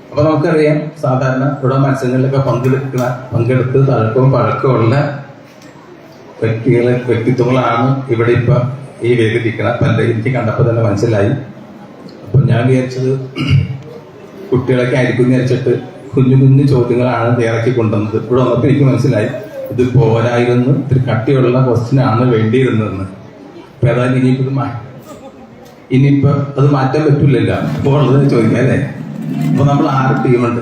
അപ്പൊ നമുക്കറിയാം, സാധാരണ ഇവിടെ മത്സരങ്ങളിലൊക്കെ പങ്കെടുത്ത് തഴക്കവും പഴക്കമുള്ള വ്യക്തിത്വങ്ങളാണ് ഇവിടെ ഇപ്പൊ ഈ വേദിയിരിക്കണം. പലരും എനിക്ക് കണ്ടപ്പോൾ തന്നെ മനസ്സിലായി. അപ്പൊ ഞാൻ വിചാരിച്ചത് കുട്ടികളൊക്കെ ആയിരിക്കും വിചാരിച്ചിട്ട് കുഞ്ഞു കുഞ്ഞു ചോദ്യങ്ങളാണ് തയ്യാറാക്കി കൊണ്ടുവന്നത്. ഇവിടെ വന്നപ്പോൾ എനിക്ക് മനസ്സിലായി ഇത് പോരായിരുന്നു, ഇത്തിരി കട്ടിയുള്ള ക്വസ്റ്റ്യൻ ആണ് വേണ്ടിയിരുന്നതെന്ന്. അപ്പൊ ഏതായാലും ഇനിയിപ്പോ അത് മാറ്റാൻ പറ്റൂലല്ലോ, അപ്പോൾ ഉള്ളത് ചോദിക്കാം അല്ലേ. അപ്പൊ നമ്മൾ 6 ടീമുണ്ട്.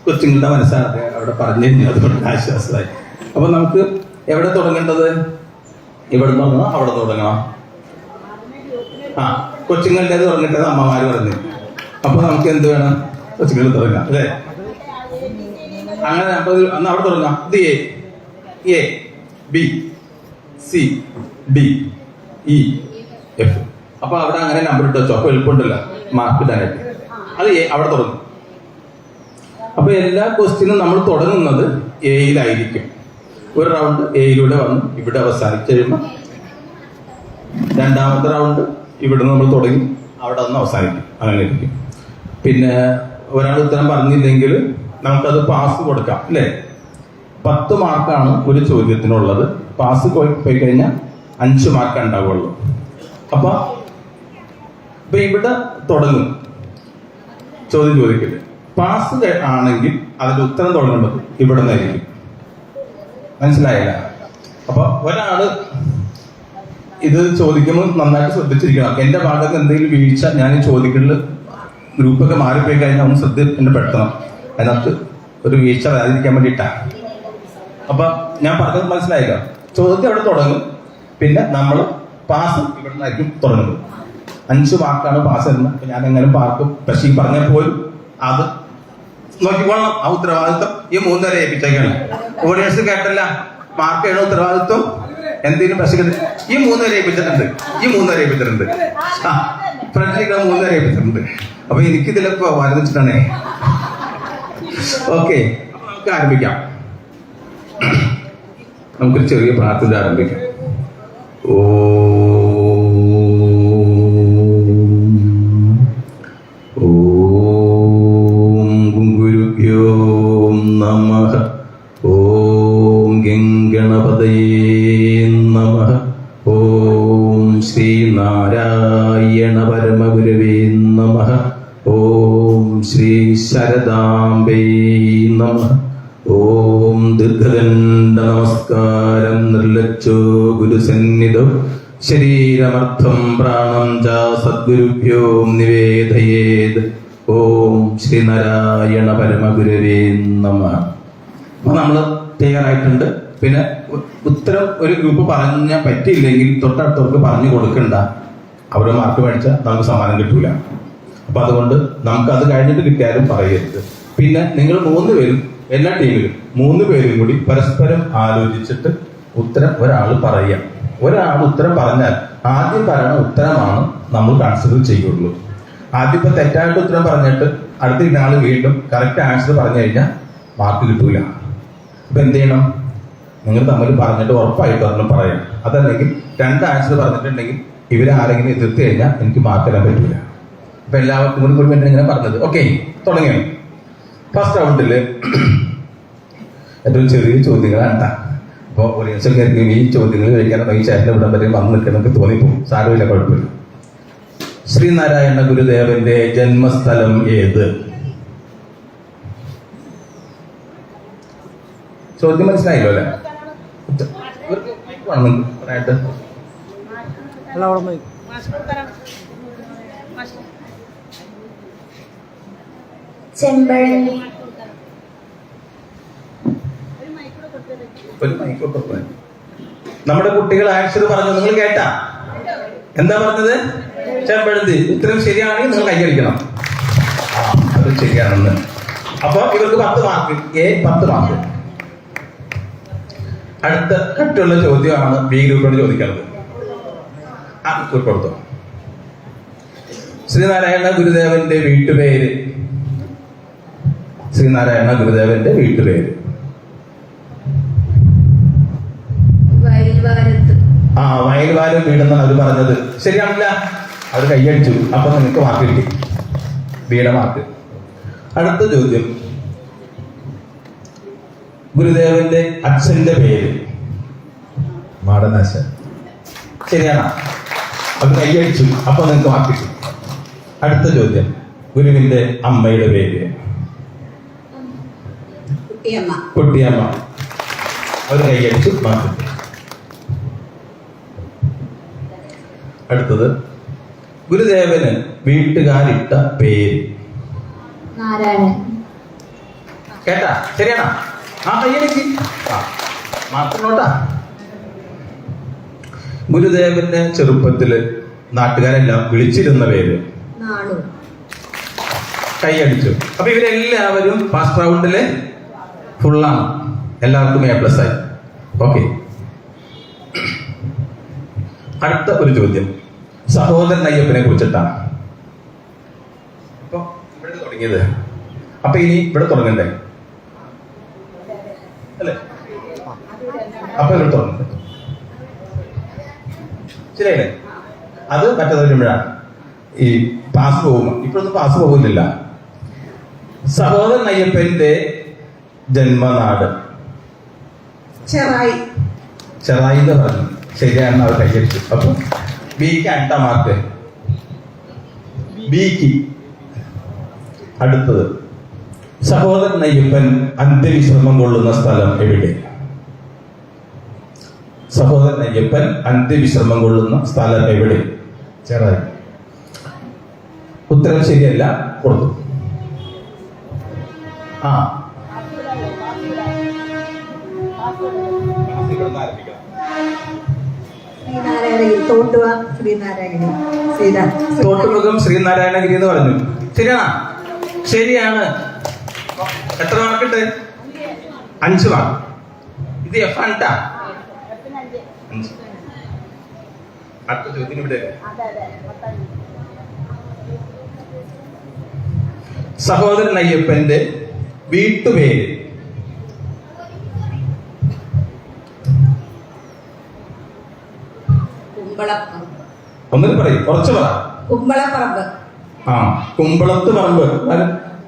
കൊച്ചുങ്ങളുടെ മനസ്സാണ് അവിടെ പറഞ്ഞു കഴിഞ്ഞാൽ അതുകൊണ്ട് ആശ്വാസമായി. അപ്പൊ നമുക്ക് എവിടെ തുടങ്ങേണ്ടത്? ഇവിടെ തുടങ്ങണം, അവിടെ തുടങ്ങണം? കൊച്ചുങ്ങളുടെ തുടങ്ങേണ്ടത് അമ്മമാര് പറഞ്ഞു. അപ്പൊ നമുക്ക് എന്ത് വേണം? കൊച്ചുങ്ങൾ തുടങ്ങാം അല്ലേ. അങ്ങനെ അപ്പൊ അന്ന് അവിടെ തുടങ്ങാം. ഇത് A B C D E F. അപ്പൊ അവിടെ അങ്ങനെ നമ്പർ ഇട്ട് വെച്ചോ. അപ്പൊ എളുപ്പമുണ്ടല്ലോ മാർക്ക് ഇടാനായിട്ട്. അത് അവിടെ തുടങ്ങും. അപ്പൊ എല്ലാ ക്വസ്റ്റ്യനും നമ്മൾ തുടങ്ങുന്നത് എയിലായിരിക്കും. ഒരു റൗണ്ട് എയിലൂടെ വന്ന് ഇവിടെ അവസാനിച്ച് കഴിയുമ്പോൾ രണ്ടാമത്തെ റൗണ്ട് ഇവിടെ നമ്മൾ തുടങ്ങി അവിടെ വന്ന് അവസാനിക്കും. അങ്ങനെ ഇരിക്കും. പിന്നെ ഒരാൾ ഉത്തരം പറഞ്ഞില്ലെങ്കിൽ നമുക്കത് പാസ് കൊടുക്കാം അല്ലേ. 10 മാർക്കാണ് ഒരു ചോദ്യത്തിനുള്ളത്. പാസ് പോയി കഴിഞ്ഞാൽ 5 മാർക്ക് ഉണ്ടാവുള്ളൂ. അപ്പൊ ഇവിടെ തുടങ്ങും ചോദ്യം ചോദിക്കല്. പാസ് ആണെങ്കിൽ അതിന്റെ ഉത്തരം തുടങ്ങേണ്ടത് ഇവിടെ നിന്നായിരിക്കും. മനസ്സിലായില്ല? അപ്പൊ ഒരാള് ഇത് ചോദിക്കുമ്പോൾ നന്നായിട്ട് ശ്രദ്ധിച്ചിരിക്കണം. എന്റെ ഭാഗത്ത് എന്തെങ്കിലും വീഴ്ച ഞാൻ ഈ ചോദിക്കലിൽ ഗ്രൂപ്പൊക്കെ മാറിപ്പോയി കഴിഞ്ഞാൽ ഒന്ന് ശ്രദ്ധ എന്നെ പെടുത്തണം. അതിനകത്ത് ഒരു വീഴ്ച വരാതിരിക്കാൻ വേണ്ടിയിട്ടാണ്. അപ്പൊ ഞാൻ പറഞ്ഞത് മനസ്സിലായില്ല. ചോദ്യം അവിടെ തുടങ്ങും. പിന്നെ നമ്മൾ പാസ് ഇവിടെ നിന്നായിരിക്കും തുടങ്ങുന്നത്. 5 മാർക്കാണ് പാസ് എന്ന്. ഞാൻ എങ്ങനെ പാർക്കും. പക്ഷേ ഈ പറഞ്ഞ പോലും അത് നോക്കിക്കോളണം. ആ ഉത്തരവാദിത്വം ഈ 3 വരെ ഏൽപ്പിച്ചേക്കാണ്. ഓഡിയൻസ് കേട്ടല്ല, മാർക്ക് ചെയ്യണ ഉത്തരവാദിത്വം എന്തെങ്കിലും പക്ഷേ ഈ 3 വരെ ഏൽപ്പിച്ചിട്ടുണ്ട്. ഫ്രണ്ടിലേക്ക് 3 വരെ ഏൽപ്പിച്ചിട്ടുണ്ട്. അപ്പൊ എനിക്കിതിലൊക്കെ വരച്ചിട്ടാണേ. ഓക്കെ, നമുക്ക് ആരംഭിക്കാം. നമുക്കൊരു ചെറിയ പ്രാർത്ഥന ആരംഭിക്കാം. ഓം ഗുരുഭ്യോ നമഃ. ഓം ഗംഗണപതയേ നമഃ. ഓം ശ്രീനാരായണ പരമഗുരവേ നമഃ. ഓം ശ്രീ ശരദാംബേ നമഃ. ഓം ദീർഘദണ്ഡ നമസ്കാരം നിർലജ്ജോ ഗുരുസന്നിധോ ശരീരമർത്ഥം പ്രാണം ച സദ്ഗുരുഭ്യോ നിവേദയേത്. ഓം ശ്രീനാരായണ പരമഗുരവേ നമഃ. അപ്പൊ നമ്മൾ തയ്യാറായിട്ടുണ്ട്. പിന്നെ ഉത്തരം ഒരു ഗ്രൂപ്പ് പറഞ്ഞ പറ്റിയില്ലെങ്കിൽ തൊട്ടടുത്തവർക്ക് പറഞ്ഞു കൊടുക്കണ്ട. അവരെ മാർക്ക് മേടിച്ചാൽ നമുക്ക് സമ്മാനം കിട്ടൂല. അപ്പൊ അതുകൊണ്ട് നമുക്ക് അത് കഴിഞ്ഞിട്ട് കിട്ടിയാലും പറയരുത്. പിന്നെ നിങ്ങൾ 3 പേരും, എല്ലാ ടീമിലും 3 പേരും കൂടി പരസ്പരം ആലോചിച്ചിട്ട് ഉത്തരം ഒരാൾ പറയുക. ഒരാൾ ഉത്തരം പറഞ്ഞാൽ ആദ്യം പറയുന്ന ഉത്തരമാണ് നമ്മൾ കൺസിഡർ ചെയ്യുള്ളൂ. ആദ്യം ഇപ്പൊ തെറ്റായിട്ട് ഉത്തരം പറഞ്ഞിട്ട് അടുത്ത ആൾ വീണ്ടും കറക്റ്റ് ആൻസർ പറഞ്ഞു കഴിഞ്ഞാൽ മാർക്ക് കിട്ടൂല. അപ്പൊ എന്ത് ചെയ്യണം? നിങ്ങൾ തമ്മിൽ പറഞ്ഞിട്ട് ഉറപ്പായിട്ട് ഒരെണ്ണം പറയാം. അതല്ലെങ്കിൽ 2 ആൻസർ പറഞ്ഞിട്ടുണ്ടെങ്കിൽ ഇവരാരെങ്കിലും എതിർത്ത് കഴിഞ്ഞാൽ എനിക്ക് മാർക്ക് തരാൻ പറ്റൂല. അപ്പൊ എല്ലാവർക്കും കൂടി വേണ്ടി ഇങ്ങനെ പറഞ്ഞത്. ഓക്കെ, തുടങ്ങിയാണ്. ഫസ്റ്റ് റൗണ്ടില് ഏറ്റവും ചെറിയ ചോദ്യങ്ങളാണ്. അപ്പോൾ ഓഡിയൻസിൽ ഈ ചോദ്യങ്ങൾ ചോദിക്കാനോ ഈ ചേട്ടൻ്റെ ഇവിടം വരെ വന്ന് നിൽക്കുന്നൊക്കെ തോന്നിപ്പോകും. സാരമില്ല, കുഴപ്പമില്ല. ശ്രീനാരായണ ഗുരുദേവന്റെ ജന്മസ്ഥലം ഏത്? ചോദ്യം മനസ്സിലായല്ലോ അല്ലേ? ചെമ്പഴന്തി. നമ്മുടെ കുട്ടികൾ ആൻസർ പറഞ്ഞു, നിങ്ങൾ കേട്ടാ? എന്താ പറഞ്ഞത്? ചെമ്പഴന്തി. ഉത്തരം ശരിയാണെങ്കിൽ നിങ്ങൾ കൈയടിക്കണം. അത് ശരിയാണെന്ന്. അപ്പൊ ഇവർക്ക് 10 മാർക്ക്. 10 മാർക്ക്. അടുത്ത കട്ടുള്ള ചോദ്യമാണ് ബി ഗ്രൂപ്പോട് ചോദിക്കുന്നത്. ആ കൊടുത്തോ. ശ്രീനാരായണ ഗുരുദേവന്റെ വീട്ടുപേര്. ശ്രീനാരായണ ഗുരുദേവന്റെ വീട്ടുപേര്. വയൽവാരത്ത്. വയൽവാരം വീടെന്നാണ് അവർ പറഞ്ഞത്. ശരിയാണില്ല? അവർ കൈയടിച്ചു. അപ്പൊ നിങ്ങൾക്ക് മാർക്ക് കിട്ടി. ബിയുടെ മാർക്ക്. അടുത്ത ചോദ്യം, ഗുരുദേവന്റെ അച്ഛന്റെ പേര്? മാടനാശൻ. ശരിയാണോ? അത് കൈയടിച്ചു, അപ്പൊ നിങ്ങൾക്ക് മാർക്ക് കിട്ടും. അടുത്ത ചോദ്യം, ഗുരുവിന്റെ അമ്മയുടെ പേര്? കുട്ടിയമ്മ. അവർ കൈയടിച്ചു, മാർക്ക് കിട്ടും. അടുത്തത്, ഗുരുദേവന് വീട്ടുകാരിട്ട പേര്? നാരായണൻ. കേട്ടാ? ശരിയാണോ? ആ കയ്യടിക്ക്. മാത്രോട്ടാ. ഗുരുദേവന്റെ ചെറുപ്പത്തില് നാട്ടുകാരെല്ലാം വിളിച്ചിരുന്ന പേര്? നാണു. കൈയടിച്ചു. അപ്പൊ ഇവരെല്ലാവരും ഫസ്റ്റ് റൗണ്ടില് ഫുള്ളാണ്. എല്ലാവർക്കും A+ ആയി. ഓക്കെ. അടുത്ത ഒരു ചോദ്യം സഹോദരൻ അയ്യപ്പനെ കുറിച്ചിട്ടാണ്. ഇപ്പൊ ഇവിടെ തുടങ്ങിയത്, അപ്പൊ ഇനി ഇവിടെ തുടങ്ങണ്ടേ? അല്ലേ? അപ്പൊ ഇവിടെ തുടങ്ങണ്ടേ? ശരിയല്ലേ? അത് മറ്റേത് വരുമ്പോഴാണ് ഈ പാസ് പോകുമ്പോ. ഇപ്പോഴൊന്നും പാസ് പോകുന്നില്ല. സഹോദരൻ അയ്യപ്പന്റെ ജന്മനാട്? ചെറായി. ചെറായി എന്ന് പറഞ്ഞു. ശരിയാണെന്ന് അവർ കൈയടിച്ചു. അപ്പൊ ബിക്ക് 8 മാർക്ക്. ബിക്ക്. അടുത്തത്, സഹോദരൻ അയ്യപ്പൻ അന്ത്യവിശ്രമം കൊള്ളുന്ന സ്ഥലം എവിടെ? സഹോദരൻ അയ്യപ്പൻ അന്ത്യവിശ്രമം കൊള്ളുന്ന സ്ഥലം എവിടെ? ചെറായി. ഉത്തരം ശരിയല്ല, കൊടുത്തു. ആ തോട്ടുമുഖം ശ്രീനാരായണഗിരി എന്ന് പറഞ്ഞു. ശരിയാണോ? ശരിയാണ്. എത്ര മാർക്കിട്ട്? 5 മാർക്ക്. ഇത് F ആണ് ട്ടാ. 5. അടുത്ത ചോദ്യം ഇവിടെ. സഹോദരൻ അയ്യപ്പന്റെ വീട്ടുപേര്? ഒന്നിനും പറയും, കുറച്ച് പറ. കുമ്പളപ്പറമ്പ്. ആ, കുമ്പളത്ത് പറമ്പ്.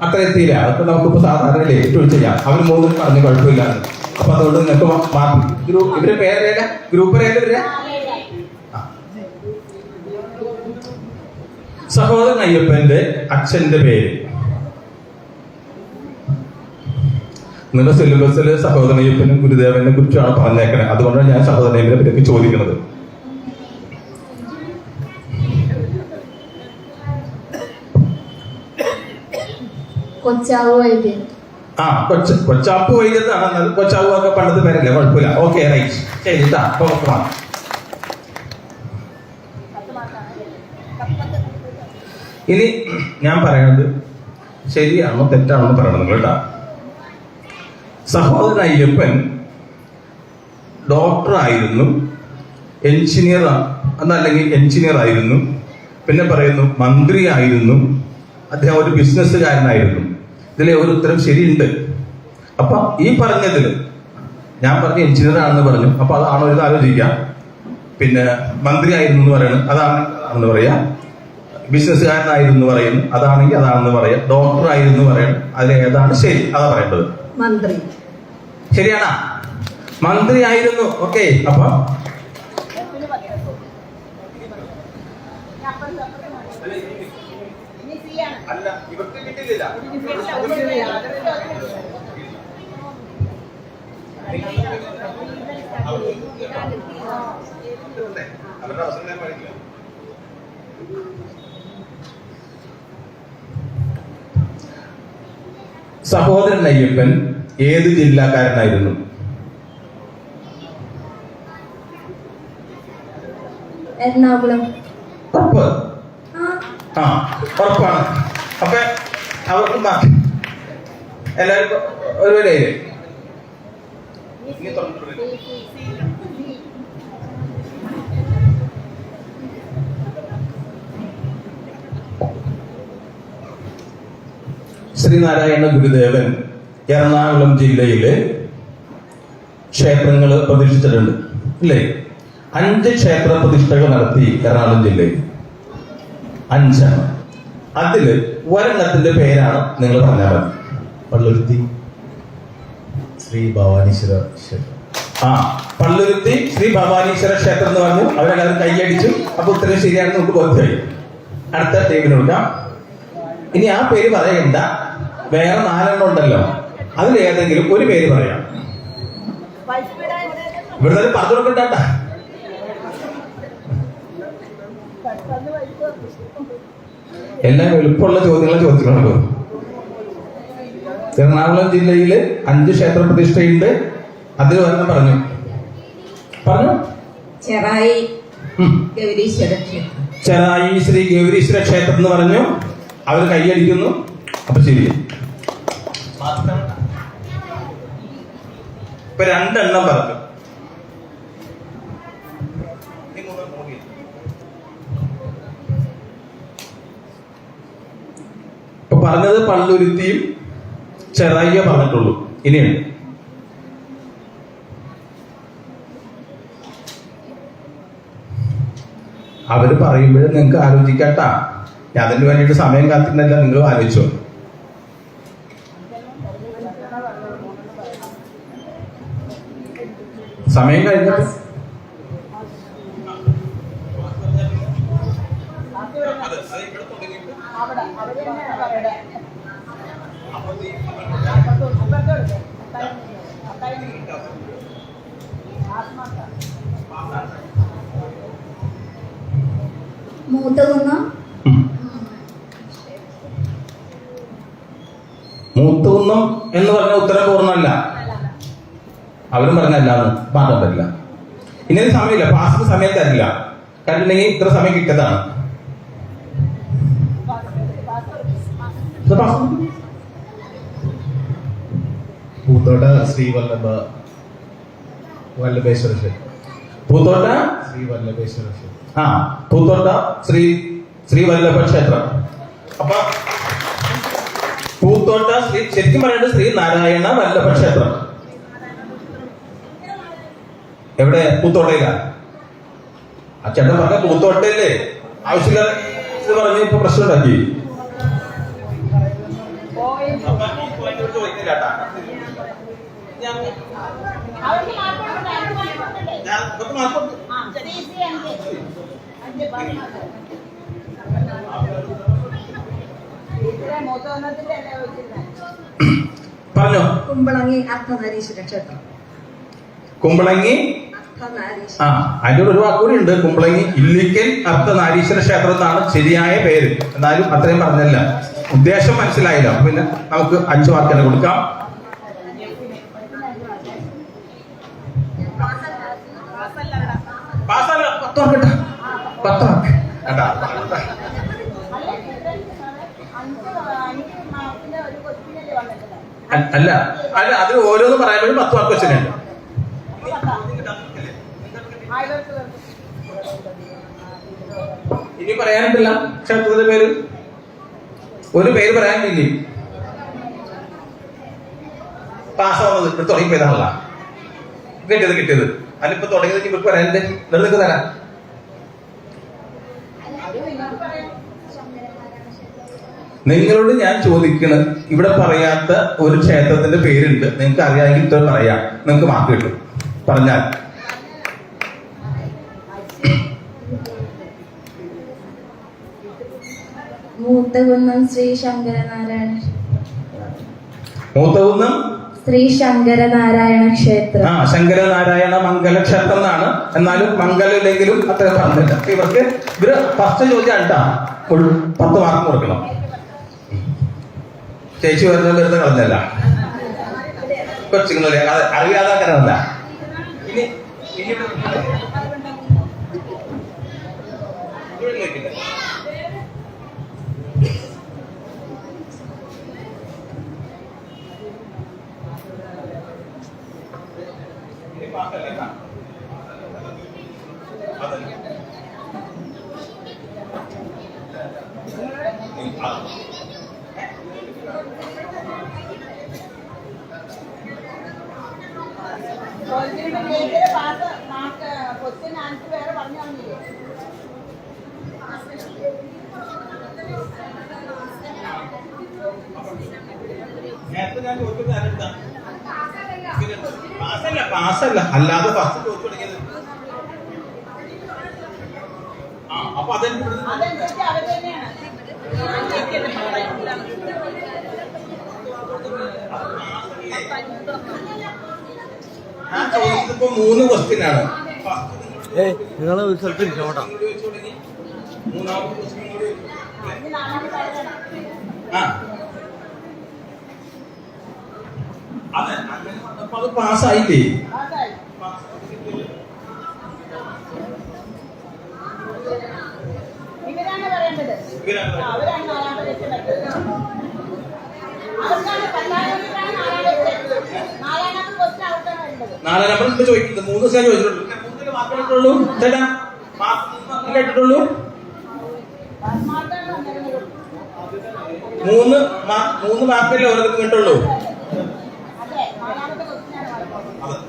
അത്ര എത്തിയില്ല. അതൊക്കെ നമുക്കിപ്പോ സാധാരണ ലേറ്റ് ചെയ്യാം. അവർ 3 പറഞ്ഞ് കുഴപ്പമില്ല. അപ്പൊ അതുകൊണ്ട് നിങ്ങൾക്ക് മാർക്ക്. ഇവരുടെ പേരേല? ഗ്രൂപ്പ് പേര്? സഹോദരൻ അയ്യപ്പന്റെ അച്ഛന്റെ പേര്? നിങ്ങളുടെ സിലബസിൽ സഹോദരൻ അയ്യപ്പനും ഗുരുദേവനെ കുറിച്ചാണ് പറഞ്ഞേക്കണേ. അതുകൊണ്ടാണ് ഞാൻ സഹോദരൻ അയ്യപ്പനെ പറ്റി ചോദിക്കുന്നത്. കൊച്ചാവു വൈദ്യൻ. ആ, കൊച്ചാപ്പു വൈദ്യത്താണ്. എന്നാൽ കൊച്ചാവു ഒക്കെ പണ്ടത്തെ പേരല്ലേ, കുഴപ്പമില്ല. Okay, right. ശരി. ഇനി ഞാൻ പറയുന്നത് ശരിയാണോ തെറ്റാണോ എന്ന് പറയണം നിങ്ങൾ കേട്ടാ. സഹോദരൻ അയ്യപ്പൻ ഡോക്ടറായിരുന്നു, എഞ്ചിനീയർ എന്നല്ലെങ്കിൽ എഞ്ചിനീയർ ആയിരുന്നു, പിന്നെ പറയുന്നു മന്ത്രിയായിരുന്നു, അദ്ദേഹം ഒരു ബിസിനസ്സുകാരനായിരുന്നു. ഇതിലെ ഒരു ഉത്തരം ശരിയുണ്ട്. അപ്പൊ ഈ പറഞ്ഞതിൽ ഞാൻ പറഞ്ഞ എഞ്ചിനീയർ ആണെന്ന് പറഞ്ഞു. അപ്പൊ അതാണോ ഇത് ആലോചിക്കാം. പിന്നെ മന്ത്രി ആയിരുന്നു എന്ന് പറയുന്നത് അതാണെന്ന് പറയാം. ബിസിനസ്സുകാരനായിരുന്നു പറയുന്നു, അതാണെങ്കിൽ അതാണെന്ന് പറയാം. ഡോക്ടർ ആയിരുന്നു പറയണം. അതിൽ ഏതാണ് ശരി? അതാ പറയേണ്ടത്. മന്ത്രി. ശരിയാണോ? മന്ത്രി ആയിരുന്നു. ഓക്കെ. അപ്പൊ അല്ല, ഇവർക്ക് കിട്ടിയില്ല. അവരുടെ അവസരം പഠിക്കില്ല. സഹോദരൻ അയ്യപ്പൻ ഏത് ജില്ലക്കാരനായിരുന്നു? എറണാകുളം. ഉറപ്പ്? ആ, ഉറപ്പാണ്. അപ്പൊ അവർക്ക് മാറ്റി എല്ലാവരും ഒരു വിലയില് ശ്രീനാരായണ ഗുരുദേവൻ എറണാകുളം ജില്ലയിലെ ക്ഷേത്രങ്ങൾ പ്രതിഷ്ഠിച്ചിട്ടുണ്ട് അല്ലേ? 5 ക്ഷേത്ര പ്രതിഷ്ഠകൾ നടത്തി എറണാകുളം ജില്ലയിൽ. 5. അതില് ഒരെണ്ണത്തിന്റെ പേരാണ് നിങ്ങൾ പറഞ്ഞാൽ മതി. പള്ളുരുത്തി ശ്രീ ഭവാനീശ്വര ക്ഷേത്രം. പള്ളുരുത്തി ശ്രീ ഭവാനീശ്വര ക്ഷേത്രം എന്ന് പറഞ്ഞു. അവരെല്ലാവരും കൈയടിച്ചു. അപ്പൊ ഉത്തരം ശരിയാണെന്ന് നമുക്ക് ബോധ്യമായി. അടുത്ത ടീമിന് കൊടുക്കാം. ഇനി ആ പേര് പറയണ്ട, വേറെ 4 ഉണ്ടല്ലോ, അതിൽ ഏതെങ്കിലും ഒരു പേര് പറയാം. ഇവിടെ പറഞ്ഞു കൊടുക്കണ്ട. എല്ലാം എളുപ്പമുള്ള ചോദ്യങ്ങളെ ചോദിച്ചിട്ടുണ്ടോ? എറണാകുളം ജില്ലയില് 5 ക്ഷേത്ര പ്രതിഷ്ഠയുണ്ട്. അതിൽ ഒരെണ്ണം പറഞ്ഞു. ചെറായി ഗൗരീശ്വര ക്ഷേത്രം. ചെറായി ശ്രീ ഗൗരീശ്വര ക്ഷേത്രം എന്ന് പറഞ്ഞു. അവർ കൈയടിക്കുന്നു. അപ്പൊ ശരി. ഇപ്പൊ 2 എണ്ണം പറഞ്ഞു. ഇപ്പൊ പറഞ്ഞത് പള്ളുരുത്തിയും ചെറായിയെ പറഞ്ഞിട്ടുള്ളൂ. ഇനിയുണ്ട്. അവര് പറയുമ്പോഴും നിങ്ങൾക്ക് ആലോചിക്കട്ടാ. ഞാൻ അതിന് വേണ്ടിയിട്ട് സമയം കാത്തിരുന്നല്ല, നിങ്ങൾ ആലോചിച്ചോ. സമയം കഴിഞ്ഞിട്ട് മൂത്തകുന്നം. മൂത്തകുന്നം എന്ന് പറഞ്ഞ ഉത്തരം പൂർണ്ണമല്ല. അവരും പറഞ്ഞല്ലാന്ന് മാറ്റാൻ പറ്റില്ല. ഇനി സമയമില്ല, പാസിന് സമയം തരില്ല. കണ്ടിട്ടുണ്ടെങ്കിൽ ഇത്ര സമയം കിട്ടിയതാണ്. പൂത്തോട്ട ശ്രീ വല്ലഭേശ്വര ക്ഷേത്രം. പൂത്തോട്ട ശ്രീ വല്ലഭേശ്വര ക്ഷേത്രം. പൂത്തോട്ട ശ്രീ വല്ലഭ ക്ഷേത്രം. അപ്പൊ പൂത്തോട്ട ശരിക്കും പറയുന്നത് ശ്രീ നാരായണ വല്ലഭ ക്ഷേത്രം. എവിടെ? പൂത്തോട്ടയില. ആ ചേട്ടൻ പറഞ്ഞ പൂത്തോട്ടയില്ലേ? ആവശ്യമില്ല പറഞ്ഞ് ഇപ്പൊ പ്രശ്നം ഉണ്ടാക്കി. പറഞ്ഞോ. കുമ്പളങ്ങി അർദ്ധനാരീശ്വര ക്ഷേത്രം. കുമ്പളങ്ങി. അതിന്റെ ഒരു വാക്ക് കൂടി ഉണ്ട്. കുമ്പളങ്ങി ഇല്ലിക്കൽ അർദ്ധനാരീശ്വര ക്ഷേത്രം എന്നാണ് ശരിയായ പേര്. എന്നാലും അത്രയും പറഞ്ഞല്ല, ഉദ്ദേശം മനസ്സിലായില്ല. പിന്നെ നമുക്ക് 5 മാർക്ക് തന്നെ കൊടുക്കാം. പാസ്സല്ല, 10 മാർക്ക്. 10 മാർക്ക്. അല്ല അല്ല, അത് ഓരോന്ന് പറയുമ്പോഴും 10 മാർക്ക് വെച്ചിട്ടുണ്ട്. ഇനി പറയാനിട്ടില്ല ക്ഷേത്രത്തിന്റെ പേര്. ഒരു പേര് പറയാനില്ലേ? പാസ്സാവുന്നത് ഇവിടെ തുടങ്ങി പോയതാണല്ല കിട്ടിയത്. അതിലിപ്പോ തുടങ്ങിയത് ഇവർക്ക് പറയാനില്ല. നിങ്ങൾക്ക് തരാം. നിങ്ങളോട് ഞാൻ ചോദിക്കണം, ഇവിടെ പറയാത്ത ഒരു ക്ഷേത്രത്തിന്റെ പേരുണ്ട്, നിങ്ങൾക്ക് അറിയാമെങ്കിൽ ഇത്ര പറയാം, നിങ്ങൾക്ക് മാർക്ക് കിട്ടും. പറഞ്ഞാൽ മൂത്തകുന്നം ശ്രീ ശങ്കരനാരായണ. മൂത്തകുന്നം ശ്രീ ശങ്കരനാരായണ ക്ഷേത്രം. ശങ്കരനാരായണ മംഗല ക്ഷേത്രം എന്നാണ്. എന്നാലും മംഗലില്ലെങ്കിലും അത്ര പറഞ്ഞില്ല. ഇവര് ഫസ്റ്റ് ചോദ്യം കേട്ടാ 10 മാർക്ക് കൊടുക്കണം. ചേച്ചി വരുന്ന വെറുതെ കളഞ്ഞല്ല, കൊച്ചുങ്ങളെ അറിയാതാക്കാനല്ല. ഇനി നേരത്തെ ഞാൻ ചോദിച്ചത് ആരെടുത്താ? പാസ്സല്ല അല്ലാതെ ഫസ്റ്റ് ചോദിച്ചു തുടങ്ങിയത്. അപ്പൊ അതനുസരിച്ച് അവർ തന്നെയാണ് ഞാൻ ചോദിച്ചതിപ്പോ 3 ക്വസ്റ്റ്യൻ ആണ്. നിങ്ങളെ ഒരു സ്ഥലത്ത് ഇരിക്കോട്ടാ. മൂന്നാമത്തെ ക്വസ്റ്റ്യൻ കൂടി അതെ അങ്ങനെ വന്നപ്പോ അത് പാസ്സായില്ലേ? ഇവരാണ് പറയേണ്ടത്. അവരാണ് 4ാം പരീക്ഷ അവർക്കാണ് 10ാം ക്വസ്റ്റ്യൻ 4 നമ്മൾ ഇപ്പൊ ചോദിക്കുന്നത് 3 ദിവസം ചോദിച്ചിട്ടുള്ളൂ. 3 മാർക്ക് കേട്ടിട്ടുള്ളൂ ചേട്ടാ, മാർക്ക് കേട്ടിട്ടുള്ളൂ. 3 മാർക്കല്ലേ ഓരോരുത്തർക്ക് കിട്ടുള്ളൂ. അതെ 4ാമത്തെ ക്വസ്റ്റ്യനാണ് പറയുന്നത്.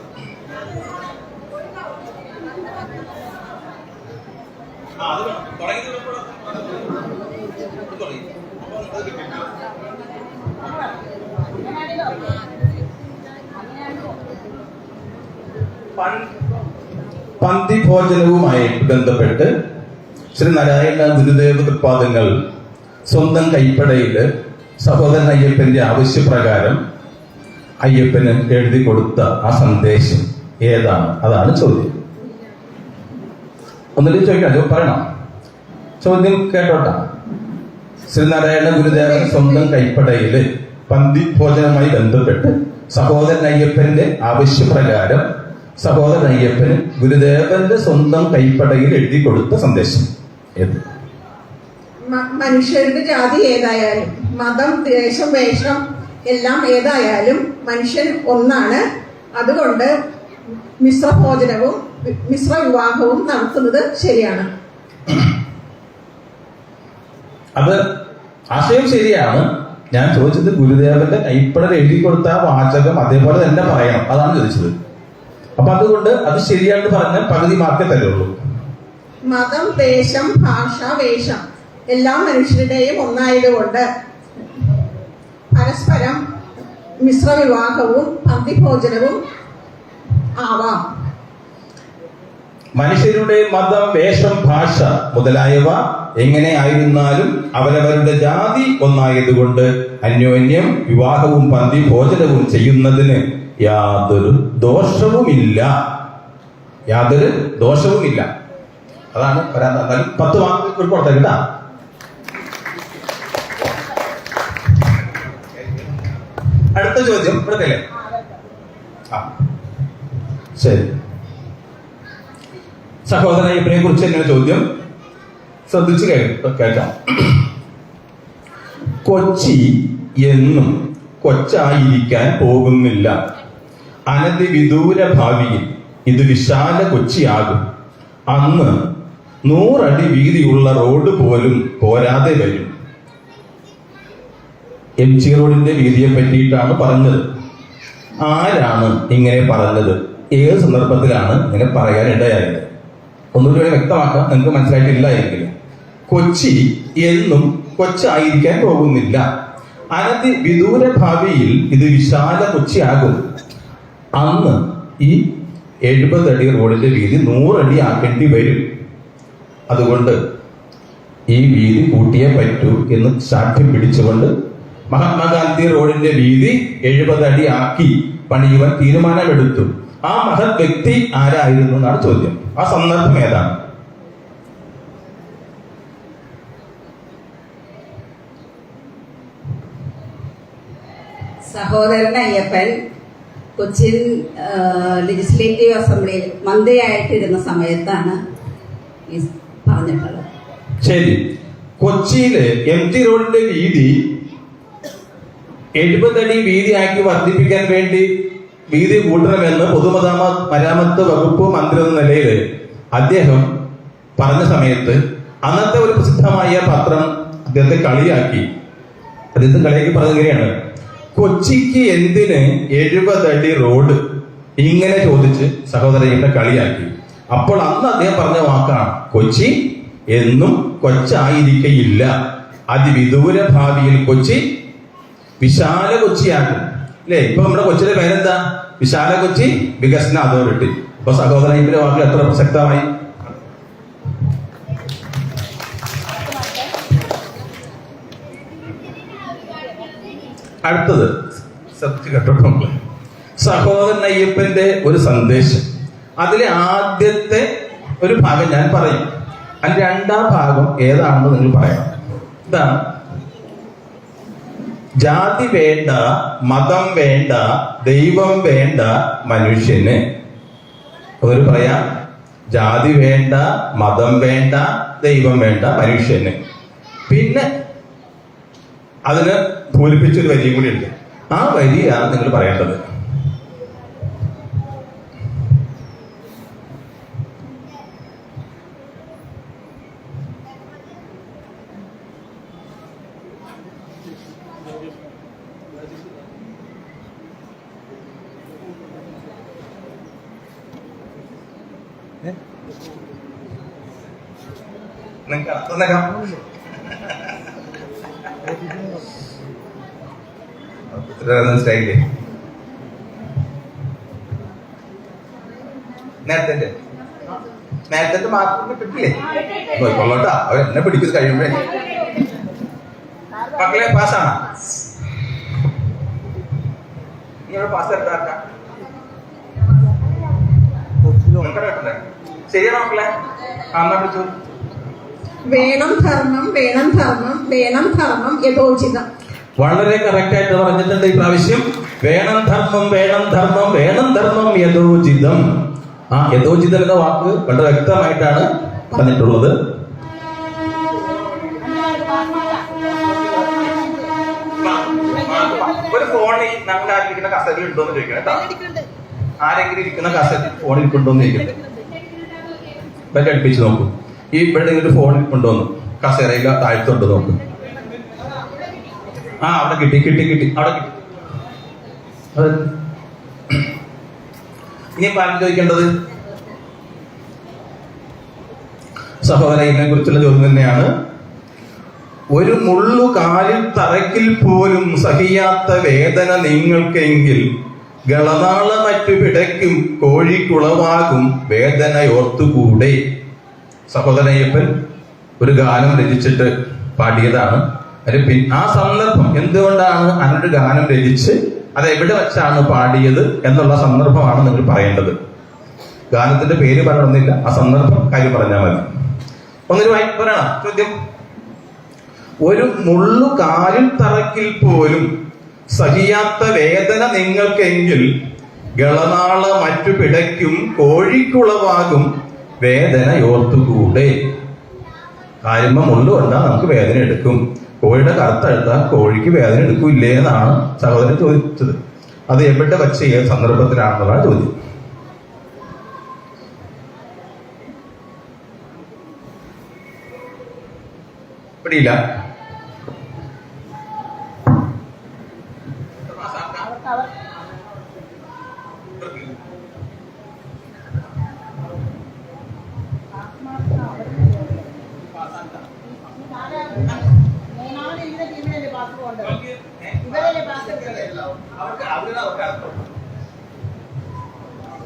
പന്തി ഭോജനവുമായി ബന്ധപ്പെട്ട് ശ്രീ നാരായണ ഗുരുദേവ തൃപാദങ്ങൾ സ്വന്തം കൈപ്പടയില് സഹോദരൻ അയ്യപ്പന്റെ ആവശ്യപ്രകാരം അയ്യപ്പന് എഴുതി കൊടുത്ത ആ സന്ദേശം ഏതാണ്? അതാണ് ചോദ്യം. ഒന്നിലും ചോദിക്കാം, പറയണം. ചോദ്യം കേട്ടോട്ടാ. ശ്രീനാരായണ ഗുരുദേവൻ സ്വന്തം കൈപ്പടയില് പന്തി ഭോജനവുമായി ബന്ധപ്പെട്ട് സഹോദരൻ അയ്യപ്പന്റെ ആവശ്യപ്രകാരം സഹോദരൻ അയ്യപ്പന് ഗുരുദേവന്റെ സ്വന്തം കൈപ്പടയിൽ എഴുതി കൊടുത്ത സന്ദേശം ഏത്? മനുഷ്യരുടെ ജാതി ഏതായാലും മതം, ദേശം, വേഷം എല്ലാം ഏതായാലും മനുഷ്യൻ ഒന്നാണ്. അതുകൊണ്ട് മിശ്രഭോജനവും മിശ്ര വിവാഹവും നടത്തുന്നത് ശരിയാണ്. അത് ആശയം ശരിയാണ്. ഞാൻ ചോദിച്ചത് ഗുരുദേവന്റെ കൈപ്പടയിൽ എഴുതി കൊടുത്ത വാചകം അതേപോലെ തന്നെ പറയണം, അതാണ് ചോദിച്ചത്. അപ്പൊ അതുകൊണ്ട് അത് ശരിയാണെന്ന് പറഞ്ഞാൽ പകുതി മാർക്കേ തരുള്ളൂ. മതം, ദേശം, ഭാഷ, വേഷം എല്ലാം മനുഷ്യരുടെയും ഒന്നായതുകൊണ്ട് പരസ്പരം മിശ്രവിവാഹവും പന്തിഭോജനവും ആവാം. മനുഷ്യരുടെ മതം, വേഷം, ഭാഷ മുതലായവ എങ്ങനെ ആയിരുന്നാലും അവരവരുടെ ജാതി ഒന്നായതുകൊണ്ട് അന്യോന്യം വിവാഹവും പന്തി ഭോജനവും ചെയ്യുന്നതിന് യാതൊരു ദോഷവുമില്ല. യാതൊരു ദോഷവുമില്ല. അതാണ് വരാൻ 10 മാർക്ക് ഒരു കൊടുത്ത കേട്ടാ. അടുത്ത ചോദ്യം ഇവിടത്തല്ലേ? ശരി. സഹോദരൻ അയ്യപ്പനെ കുറിച്ച് തന്നെയാണ് ചോദ്യം. ശ്രദ്ധിച്ച് കേൾക്കാം. കൊച്ചി എന്നും കൊച്ചായിരിക്കാൻ പോകുന്നില്ല. അനധിവിദൂര ഭാവിയിൽ ഇത് വിശാല കൊച്ചിയാകും. അന്ന് 100 അടി വീതിയുള്ള റോഡ് പോലും പോരാതെ വരും. MG റോഡിന്റെ വീതിയെ പറ്റിയിട്ടാണ് പറഞ്ഞത്. ആരാണ് ഇങ്ങനെ പറഞ്ഞത്? ഏത് സന്ദർഭത്തിലാണ് ഇങ്ങനെ പറയാൻ ഇടയായത്? ഒന്നുകൂടി വ്യക്തമാക്കാം, നിങ്ങൾക്ക് മനസ്സിലായിട്ടില്ല എങ്കിൽ. കൊച്ചി എന്നും കൊച്ചായിരിക്കാൻ പോകുന്നില്ല. അനധിവിദൂര ഭാവിയിൽ ഇത് വിശാല കൊച്ചിയാകും. അന്ന് ഈ 70 അടി റോഡിന്റെ വീതി 100 അടി ആക്കേണ്ടി വരും. അതുകൊണ്ട് ഈ വീതി കൂട്ടിയേ പറ്റൂ എന്ന് സാക്ഷ്യം പിടിച്ചുകൊണ്ട് മഹാത്മാഗാന്ധി റോഡിന്റെ വീതി 70 അടി ആക്കി പണിയുവാൻ തീരുമാനമെടുത്തു. ആ മഹത് വ്യക്തി ആരായിരുന്നു എന്നാണ് ചോദ്യം. ആ സന്ദർഭം ഏതാണ്? സഹോദരൻ അയ്യപ്പൻ കൊച്ചിൻ ലെജിസ്ലേറ്റീവ് അസംബ്ലിയിൽ മന്ത്രിയായിട്ടിരുന്ന സമയത്താണ് ഈ പറഞ്ഞിട്ടുള്ളത്. ശരി. കൊച്ചിയില് MG റോഡിന്റെ വീതി 70 അടി വീതിയാക്കി വർദ്ധിപ്പിക്കാൻ വേണ്ടി വീതി കൂട്ടണമെന്ന് പൊതുമരാമത്ത് വകുപ്പ് മന്ത്രി എന്ന നിലയിൽ അദ്ദേഹം പറഞ്ഞ സമയത്ത് അന്നത്തെ ഒരു പ്രസിദ്ധമായ പത്രം അദ്ദേഹത്തെ കളിയാക്കി. പറഞ്ഞതാണ്, കൊച്ചിക്ക് എന്തിന് 70 അടി റോഡ് ഇങ്ങനെ ചോദിച്ച് സഹോദരനെ കളിയാക്കി. അപ്പോൾ അന്ന് അദ്ദേഹം പറഞ്ഞ വാക്കാണ്, കൊച്ചി എന്നും കൊച്ചായിരിക്കയില്ല. അതിവിദൂര ഭാവിയിൽ കൊച്ചി വിശാല കൊച്ചിയാകും. അല്ലേ? ഇപ്പൊ നമ്മുടെ കൊച്ചിയുടെ പേരെന്താ? വിശാല കൊച്ചി വികസന അതോറിറ്റി. അപ്പൊ സഹോദരൻ അയ്യപ്പന്റെ വാക്കുകൾ എത്ര പ്രസക്തമായി. അടുത്തത് ശ്രദ്ധിച്ച് കേട്ടോ. സഹോദരൻ അയ്യപ്പന്റെ ഒരു സന്ദേശം, അതിലെ ആദ്യത്തെ ഒരു ഭാഗം ഞാൻ പറയും, അതിന്റെ രണ്ടാം ഭാഗം ഏതാണെന്ന് നിങ്ങൾ പറയാം. ഇതാണ്: ജാതി വേണ്ട, മതം വേണ്ട, ദൈവം വേണ്ട മനുഷ്യന്. അതൊരു പറയാം: ജാതി വേണ്ട, മതം വേണ്ട, ദൈവം വേണ്ട മനുഷ്യന്. പിന്നെ അതിന് പൂരിപ്പിച്ചൊരു വരിയും കൂടി ഉണ്ട്. ആ വരിയാണ് നിങ്ങൾ പറയേണ്ടത്. നിങ്ങൾക്ക് അർത്ഥം മനസ്സിലായില്ലേ? നേരത്തെ മാർക്ക് കിട്ടില്ലേ? കൊള്ളോട്ടാ, അവർ എന്നെ പിടിക്കുന്നത് കഴിയുമ്പോഴേ. മക്കളെ പാസ്സാണ്. നീ അവിടെ പാസ് എടുത്താക്ക ശരിയാണോ മക്കളെ? അമ്മ പിടിച്ചു. വേണം ധർമ്മം, വേണം ധർമ്മം, വേണം ധർമ്മം യഥോചിതം. വളരെ കറക്റ്റ് ആയിട്ട് പറഞ്ഞിട്ടുണ്ട് ഈ പ്രാവശ്യം. വേണം ധർമ്മം, വേണം ധർമ്മം, വേണം ധർമ്മം യഥോചിതം. ആ യഥോചിതം എന്ന വാക്ക് വളരെ വ്യക്തമായിട്ടാണ് പറഞ്ഞിട്ടുള്ളത്. ഒരു ഫോണിൽ ഞങ്ങളുടെ ആരെങ്കിലും കസേരയിൽ ഉണ്ടോന്ന് ചോദിക്കണം കേട്ടോ. ആരെങ്കിലും ഇരിക്കുന്ന കസേര ഫോണിൽ കൊണ്ടോന്ന് ചോദിക്കട്ടെ. ഇതൊക്കെ അടുപ്പിച്ച് നോക്കൂ. ഈ ഇവിടെ ഒരു ഫോണിൽ കൊണ്ടുവന്നു, കസേരയിൽ താഴ്ത്തുണ്ട് നോക്കും. ആ അവിടെ കിട്ടി കിട്ടി കിട്ടി, അവിടെ കിട്ടി. ഇനി പാലം ചോദിക്കേണ്ടത് സഹോദര ഇതിനെ കുറിച്ചുള്ള ചോദ്യം തന്നെയാണ്. ഒരു മുള്ളു കാലിൽ തറയ്ക്കിൽ പോലും സഹിയാത്ത വേദന നിങ്ങൾക്കെങ്കിൽ ഗളനാള മറ്റു പിടയ്ക്കും കോഴിക്കുളവാകും വേദനയോർത്തുകൂടെ. സഹോദരയ്യപ്പൻ ഒരു ഗാനം രചിച്ചിട്ട് പാടിയതാണ്. ആ സന്ദർഭം എന്തുകൊണ്ടാണ് അങ്ങനൊരു ഗാനം രചിച്ച് അത് എവിടെ വെച്ചാണ് പാടിയത് എന്നുള്ള സന്ദർഭമാണ് നിങ്ങൾ പറയേണ്ടത്. ഗാനത്തിന്റെ പേര് പറയണമെന്നില്ല, ആ സന്ദർഭം കാര്യം പറഞ്ഞാൽ മതി. ഒന്നൊരു പറയണം ചോദ്യം. ഒരു മുള്ളു കാലിൽ തറക്കിൽ പോലും സഹിയാത്ത വേദന നിങ്ങൾക്കെങ്കിൽ ഗളനാള മറ്റു പിടയ്ക്കും കോഴിക്കുളവാകും വേദനയോർത്തുകൂടെ. കാര്യമ്പം മുള്ളുകൊണ്ടാൽ നമുക്ക് വേദന എടുക്കും, കോഴിയുടെ കറുത്തെടുത്താൽ കോഴിക്ക് വേദന എടുക്കൂല്ലേ എന്നാണ് സഹോദരൻ ചോദിച്ചത്. അത് എവിടെ വെച്ച് ഏത് സന്ദർഭത്തിലാണെന്നുള്ളതാണ് ചോദ്യം. പിടിയില്ല. മൂന്നാമത് ഇവരുടെ ടീമിനല്ലേ പാസ് പോകേണ്ടത്? ഇവരല്ലേ പാസ് എടുക്കുന്നത്?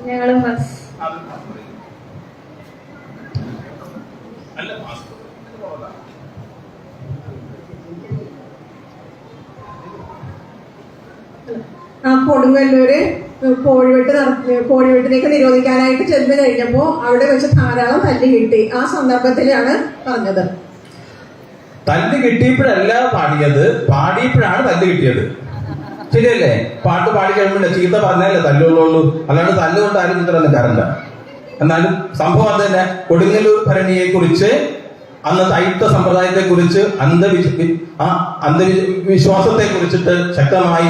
ഞങ്ങളും ബസ്. കൊടുങ്ങല്ലൂര് കോഴിവെട്ടിലേക്ക് നിരോധിക്കാനായിട്ട് ചെന്ന് കഴിഞ്ഞപ്പോ അവിടെ വെച്ച് ധാരാളം തല്ല് കിട്ടി. ആ സന്ദർഭത്തിലാണ് പറഞ്ഞത്. തല്ല് കിട്ടിയപ്പോഴല്ല പാടിയത്, പാടിയപ്പോഴാണ് തല്ല് കിട്ടിയത്. ശരിയല്ലേ? പാട്ട് പാടി കഴിയുമ്പോഴേ ചീത്ത പറഞ്ഞാലേ തല്ലുള്ളൂ, അല്ലാണ്ട് തല്ലുകൊണ്ട് ആരും ചിത്രം കാരണ്ട. എന്നാലും സംഭവം അത് തന്നെ. കൊടുങ്ങല്ലൂർ ഭരണിയെ കുറിച്ച്, അന്ന് തൈത്ത സമ്പ്രദായത്തെ കുറിച്ച്, അന്ധവിശ്വാസത്തെ കുറിച്ചിട്ട് ശക്തമായി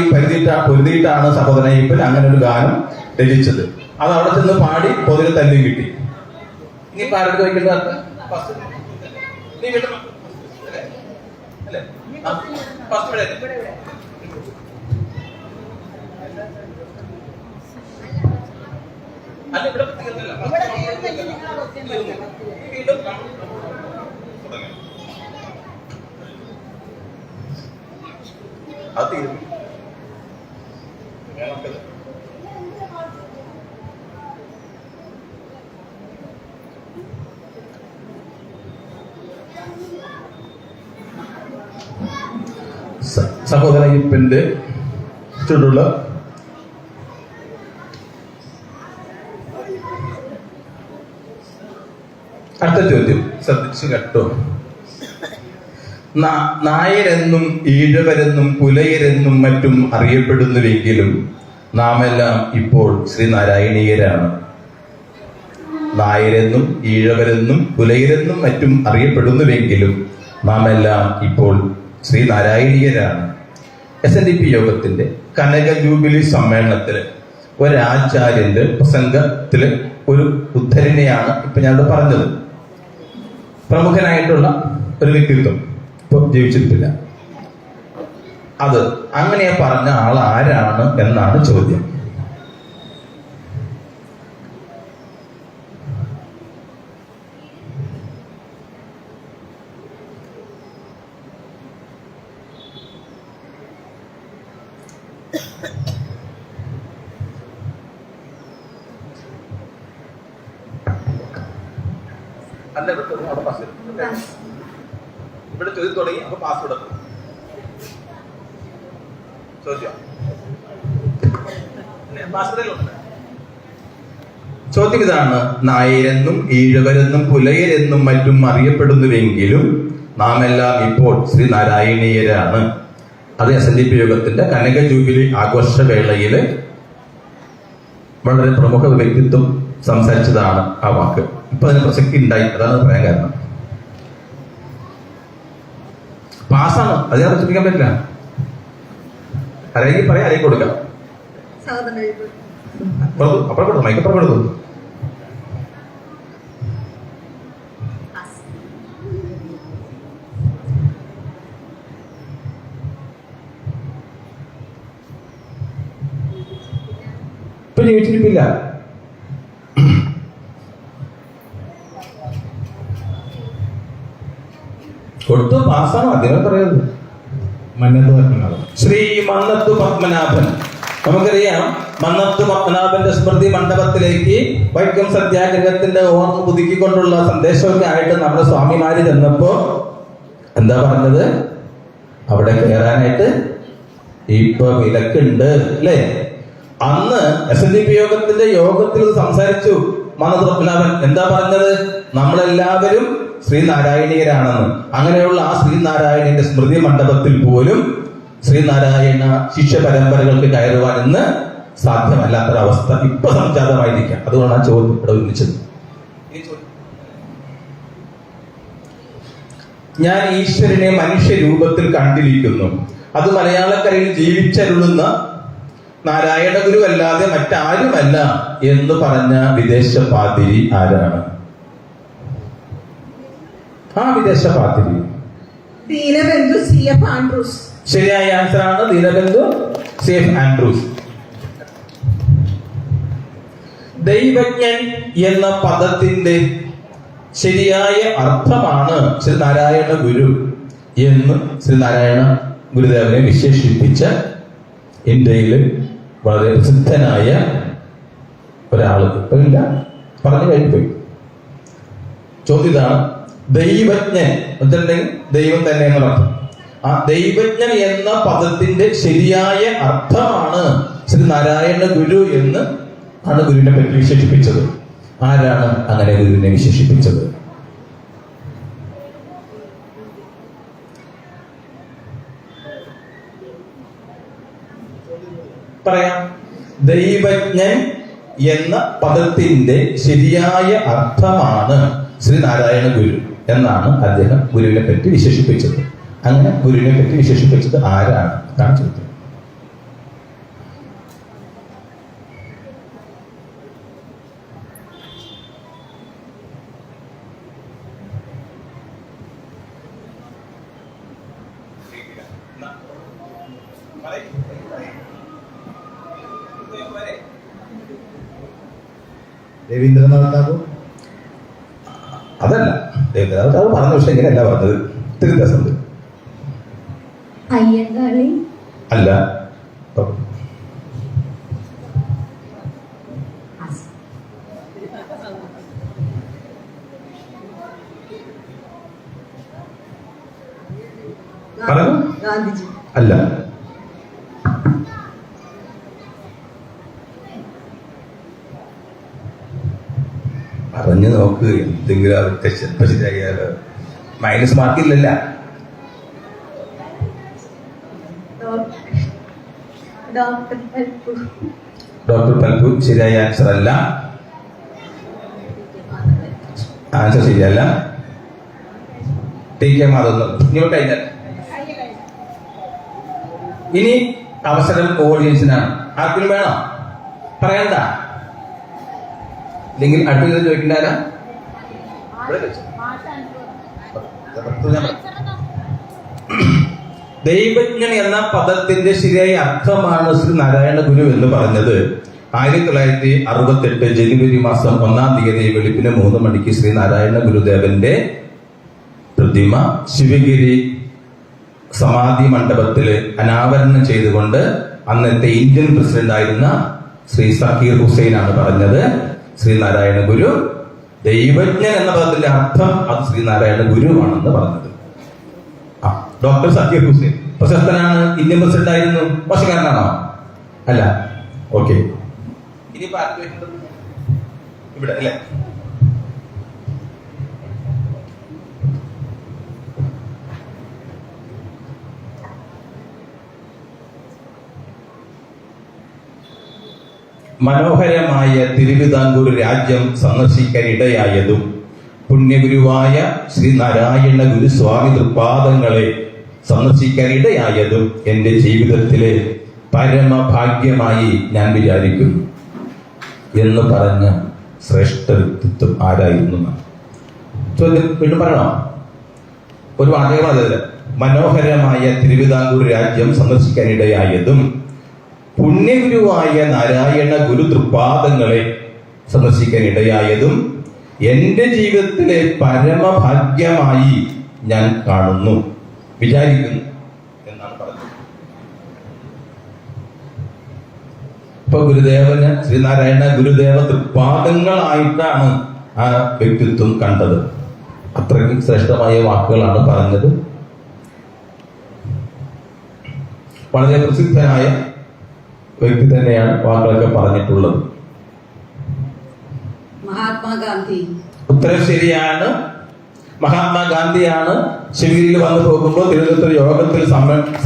പൊരുതിയിട്ടാണ് സഹോദരൻ അയ്യപ്പൻ അങ്ങനെ ഒരു ഗാനം രചിച്ചത്. അത് അവിടെ ചെന്ന് പാടി പൊതുവെ തല്ലും കിട്ടി. ഇനി ആരോട് ചോദിക്കേണ്ട അല്ല, ഇവിടെ തീർന്നില്ല. അത് തീർന്നു. സഹോദര അയ്യപ്പന്റെ ചുറ്റുള്ള അടുത്ത ചോദ്യം ശ്രദ്ധിച്ചു കേട്ടോ. നായരെന്നും ഈഴവരെന്നും പുലയരെന്നും മറ്റും അറിയപ്പെടുന്നുവെങ്കിലും നാമെല്ലാം ഇപ്പോൾ ശ്രീനാരായണീയരാണ്. നായരെന്നും ഈഴവരെന്നും പുലയരെന്നും മറ്റും അറിയപ്പെടുന്നുവെങ്കിലും നാമെല്ലാം ഇപ്പോൾ ശ്രീനാരായണീയരാണ്. SNDP യോഗത്തിന്റെ കനക ജൂബിലി സമ്മേളനത്തിൽ ഒരാചാര്യന്റെ പ്രസംഗത്തില് ഒരു ഉദ്ധരണിയാണ് ഇപ്പൊ ഞാനിവിടെ പറഞ്ഞത്. പ്രമുഖനായിട്ടുള്ള ഒരു വ്യക്തിത്വം, ഇപ്പൊ ജീവിച്ചിട്ടില്ല. അത് അങ്ങനെ പറഞ്ഞ ആൾ ആരാണ് എന്നാണ് ചോദ്യം. ഇവിടെ ചോദ്യം തുടങ്ങി, അപ്പൊ പാസ്വേഡ് ചോദ്യം ഇതാണ്: നായരെന്നും ഈഴവരെന്നും പുലയരെന്നും മറ്റും അറിയപ്പെടുന്നുവെങ്കിലും നാം എല്ലാം ഇപ്പോൾ ശ്രീനാരായണീയരാണ്. അത് SNDP യോഗത്തിന്റെ കനക ജൂബിലി ആഘോഷവേളയില് വളരെ പ്രമുഖ വ്യക്തിത്വം സംസാരിച്ചതാണ് ആ വാക്ക്. ഇപ്പൊ അതിന് പ്രസക്തി ഉണ്ടായി, അതാണ് പറയാൻ കാരണം. പാസ്സാണ്, അത് ഞാൻ ചോദിക്കാൻ പറ്റില്ല. ആരെങ്കിലും പറയാം, ആരെയും കൊടുക്കാം. അപ്പുറം കൊടുത്തു, മൈക്കപ്പുറം കൊടുത്തു. ഇപ്പൊ ജീവിച്ചിരിപ്പില്ല. കൊടുത്തു, പാസ്സാണ്, അദ്ദേഹം പറയുന്നത്. മന്നത്ത് പത്മനാഭൻ. ശ്രീ മന്നത്തു പത്മനാഭൻ. നമുക്കറിയാം, മന്നത്തു പത്മനാഭന്റെ സ്മൃതി മണ്ഡപത്തിലേക്ക് വൈക്കം സത്യാഗ്രഹത്തിന്റെ ഓർമ്മ പുതുക്കിക്കൊണ്ടുള്ള സന്ദേശമൊക്കെ ആയിട്ട് നമ്മുടെ സ്വാമിമാര് ചെന്നപ്പോ എന്താ പറഞ്ഞത്? അവിടെ കയറാനായിട്ട് ഇപ്പൊ വിലക്കുണ്ട് അല്ലേ? അന്ന് SNDP യോഗത്തിന്റെ യോഗത്തിൽ സംസാരിച്ചു മന്നത്തു പത്മനാഭൻ. എന്താ പറഞ്ഞത്? നമ്മളെല്ലാവരും ശ്രീനാരായണീയരാണെന്ന്. അങ്ങനെയുള്ള ആ ശ്രീനാരായണന്റെ സ്മൃതി മണ്ഡപത്തിൽ പോലും ശ്രീനാരായണ ശിഷ്യ പരമ്പരകൾക്ക് കയറുവാൻ ഇന്ന് സാധ്യമല്ലാത്തൊരവസ്ഥ ഇപ്പൊ സംജാതമായിരിക്കാം. അതുകൊണ്ടാണ് ആ ചോദ്യം ഇവിടെ ഉന്നയിച്ചത്. ഞാൻ ഈശ്വരനെ മനുഷ്യ രൂപത്തിൽ കണ്ടിരിക്കുന്നു. അത് മലയാളക്കരയിൽ ജീവിച്ചരുളുന്ന നാരായണ ഗുരു അല്ലാതെ മറ്റാരുമല്ല എന്ന് പറഞ്ഞ വിദേശ പാതിരി ആരാണ്? ആ വിദേശ പാതിരി ദീനബന്ധു CF ആൻഡ്രൂസ്. ശരിയായ ആൻസർ ആണ് ദീനബന്ധു CF ആൻഡ്രൂസ്. ദൈവജ്ഞൻ എന്ന പദത്തിന്റെ ശരിയായ അർത്ഥമാണ് ശ്രീനാരായണ ഗുരു എന്ന് ശ്രീനാരായണ ഗുരുദേവനെ വിശേഷിപ്പിച്ച ഇന്ത്യയില് വളരെ പ്രസിദ്ധനായ ഒരാള് ഇല്ല, പറഞ്ഞു കഴിഞ്ഞുപോയി. ചോദ്യതാണ്: ദൈവജ്ഞൻ എന്നിട്ടുണ്ടെങ്കിൽ ദൈവം തന്നെ എന്നർത്ഥം. ആ ദൈവജ്ഞൻ എന്ന പദത്തിന്റെ ശരിയായ അർത്ഥമാണ് ശ്രീനാരായണ ഗുരു എന്ന് ആണ് ഗുരുവിനെ പറ്റി വിശേഷിപ്പിച്ചത്. ആരാണ് അങ്ങനെ ഗുരുവിനെ വിശേഷിപ്പിച്ചത്? പറയാം. ദൈവജ്ഞൻ എന്ന പദത്തിന്റെ ശരിയായ അർത്ഥമാണ് ശ്രീനാരായണ ഗുരു എന്നാണ് അദ്ദേഹം ഗുരുവിനെ പറ്റി വിശേഷിപ്പിച്ചത്. അങ്ങനെ ഗുരുവിനെ പറ്റി വിശേഷിപ്പിച്ചത് ആരാണ് എന്നാണ് ചോദ്യം. രവീന്ദ്രനാഥ് ടാഗോർ. അതല്ല, രവീന്ദ്രനാഥ് ടാഗോർ പറഞ്ഞ വിഷയം ഇങ്ങനെയല്ല പറഞ്ഞത്, ഇത്തിരി വ്യത്യാസമുണ്ട്. അയ്യങ്കാളി അല്ല, ഗാന്ധിജി. അല്ല. പറഞ്ഞു നോക്ക്, എന്തെങ്കിലും അവർക്ക് ചിലപ്പോൾ ശരിയായാലോ. മൈനസ് മാർക്കില്ലല്ല. ഡോക്ടർ പൽപ്പു. ഡോക്ടർ പൽപ്പു ശരിയായ ആൻസർ അല്ല. ആൻസർ ശരിയല്ല. ടീച്ചർ മാറുന്നു. ഇങ്ങോട്ട് കഴിഞ്ഞാൽ ഇനി അവസരം ഓഡിയൻസിനാണ്. ആർക്കും വേണോ? പറയണ്ട. ഇല്ലെങ്കിൽ അടുത്ത ചോദിക്കണ്ട. ദൈവജ്ഞൻ എന്ന പദത്തിന്റെ ശരിയായ അർത്ഥമാണ് ശ്രീ നാരായണ ഗുരു എന്ന് പറഞ്ഞത് 1968 ജനുവരി മാസം 1-ാം തീയതി വെളുപ്പിന് 3 മണിക്ക് ശ്രീ നാരായണ ഗുരുദേവന്റെ പ്രതിമ ശിവഗിരി സമാധി മണ്ഡപത്തില് അനാവരണം ചെയ്തുകൊണ്ട് അന്നത്തെ ഇന്ത്യൻ പ്രസിഡന്റ് ആയിരുന്ന ശ്രീ സക്കീർ ഹുസൈൻ ആണ് പറഞ്ഞത്. ശ്രീനാരായണ ഗുരു ദൈവജ്ഞൻ എന്ന പദത്തിന്റെ അർത്ഥം അത് ശ്രീനാരായണ ഗുരുവാണെന്ന് പറഞ്ഞത്. ഡോക്ടർ സക്കീർ ഹുസൈൻ പ്രശസ്തനാണ്, ഇന്ത്യൻ പ്രസിഡന്റ് ആയിരുന്നു. മോശക്കാരനാണോ? അല്ല. ഓക്കെ, ഇനി ഇവിടെ അല്ലേ? മനോഹരമായ തിരുവിതാംകൂർ രാജ്യം സന്ദർശിക്കാൻ ഇടയായതും പുണ്യഗുരുവായ ശ്രീ നാരായണ ഗുരുസ്വാമി തൃപാദങ്ങളെ സന്ദർശിക്കാൻ ഇടയായതും എന്റെ ജീവിതത്തിലെ പരമഭാഗ്യമായി ഞാൻ വിചാരിക്കുന്നു എന്ന് പറഞ്ഞ ശ്രേഷ്ഠ വ്യക്തിത്വം ആരായിരുന്നു? ചോദ്യം വീണ്ടും പറയണോ? ഒരു വാചകമാണ്. മനോഹരമായ തിരുവിതാംകൂർ രാജ്യം സന്ദർശിക്കാൻ ഇടയായതും പുണ്യഗുരുവായ നാരായണ ഗുരു തൃപാദങ്ങളെ സന്ദർശിക്കാൻ ഇടയായതും എന്റെ ജീവിതത്തിലെ പരമഭാഗ്യമായി ഞാൻ കാണുന്നു, വിചാരിക്കുന്നു എന്നാണ് പറഞ്ഞത്. ഇപ്പൊ ഗുരുദേവന് ശ്രീനാരായണ ഗുരുദേവ തൃപാദങ്ങളായിട്ടാണ് ആ വ്യക്തിത്വം കണ്ടത്. അത്രയ്ക്ക് ശ്രേഷ്ഠമായ വാക്കുകളാണ് പറഞ്ഞത്. വളരെ പ്രസിദ്ധനായ വ്യക്തി തന്നെയാണ് വാക്കുകളൊക്കെ പറഞ്ഞിട്ടുള്ളത്. മഹാത്മാഗാന്ധി. ഉത്തരം ശരിയാണ്. മഹാത്മാഗാന്ധിയാണ്. ശിവഗിരിയിൽ വന്നു പോകുമ്പോൾ തിരുവനന്തപുരം യോഗത്തിൽ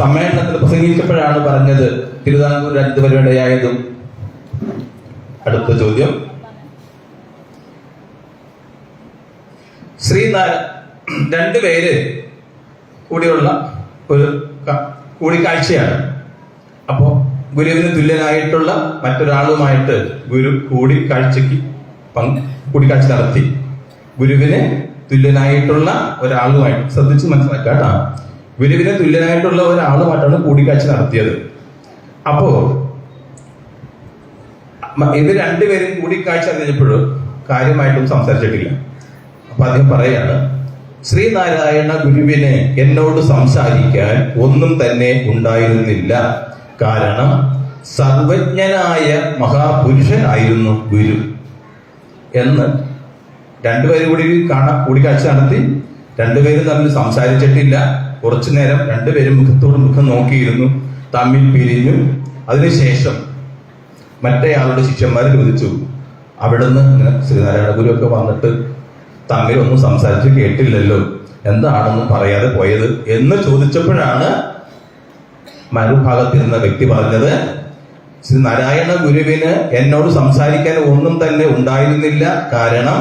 സമ്മേളനത്തിൽ പ്രസംഗിച്ചപ്പോഴാണ് പറഞ്ഞത് തിരുവിതാംകൂർ രാജ്യത്ത് പരിപാടിയായതും. അടുത്ത ചോദ്യം. രണ്ടുപേര് കൂടിയുള്ള ഒരു കൂടിക്കാഴ്ചയാണ്. അപ്പോ ഗുരുവിന് തുല്യനായിട്ടുള്ള മറ്റൊരാളുമായിട്ട് ഗുരു കൂടിക്കാഴ്ച നടത്തി. ഗുരുവിന് തുല്യനായിട്ടുള്ള ഒരാളുമായിട്ട്, ശ്രദ്ധിച്ച് മനസ്സിലാക്കാട്ടോ, ഗുരുവിന് തുല്യനായിട്ടുള്ള ഒരാളുമായിട്ടാണ് കൂടിക്കാഴ്ച നടത്തിയത്. അപ്പോ ഇത് രണ്ടുപേരും കൂടിക്കാഴ്ച കഴിഞ്ഞപ്പോഴും കാര്യമായിട്ടും സംസാരിച്ചിട്ടില്ല. അപ്പൊ അദ്ദേഹം പറയാണ്, ശ്രീനാരായണ ഗുരുവിന് എന്നോട് സംസാരിക്കാൻ ഒന്നും തന്നെ ഉണ്ടായിരുന്നില്ല. കാരണം സർവജ്ഞനായ മഹാപുരുഷനായിരുന്നു ഗുരു എന്ന്. രണ്ടുപേരും കൂടിക്കാഴ്ച നടത്തി. രണ്ടുപേരും തമ്മിൽ സംസാരിച്ചിട്ടില്ല. കുറച്ചു നേരം രണ്ടുപേരും മുഖത്തോട് മുഖം നോക്കിയിരുന്നു. തമ്മിൽ പിരിഞ്ഞു. അതിനുശേഷം മറ്റേയാളുടെ ശിഷ്യന്മാർ ചോദിച്ചു, അവിടുന്ന് ശ്രീനാരായണ ഗുരു ഒക്കെ വന്നിട്ട് തമ്മിലൊന്നും സംസാരിച്ച് കേട്ടില്ലല്ലോ, എന്താണെന്നും പറയാതെ പോയത് എന്ന് ചോദിച്ചപ്പോഴാണ് മറുഭാഗത്തിരുന്ന വ്യക്തി പറഞ്ഞത്, ശ്രീ നാരായണ ഗുരുവിന് എന്നോട് സംസാരിക്കാൻ ഒന്നും തന്നെ ഉണ്ടായിരുന്നില്ല. കാരണം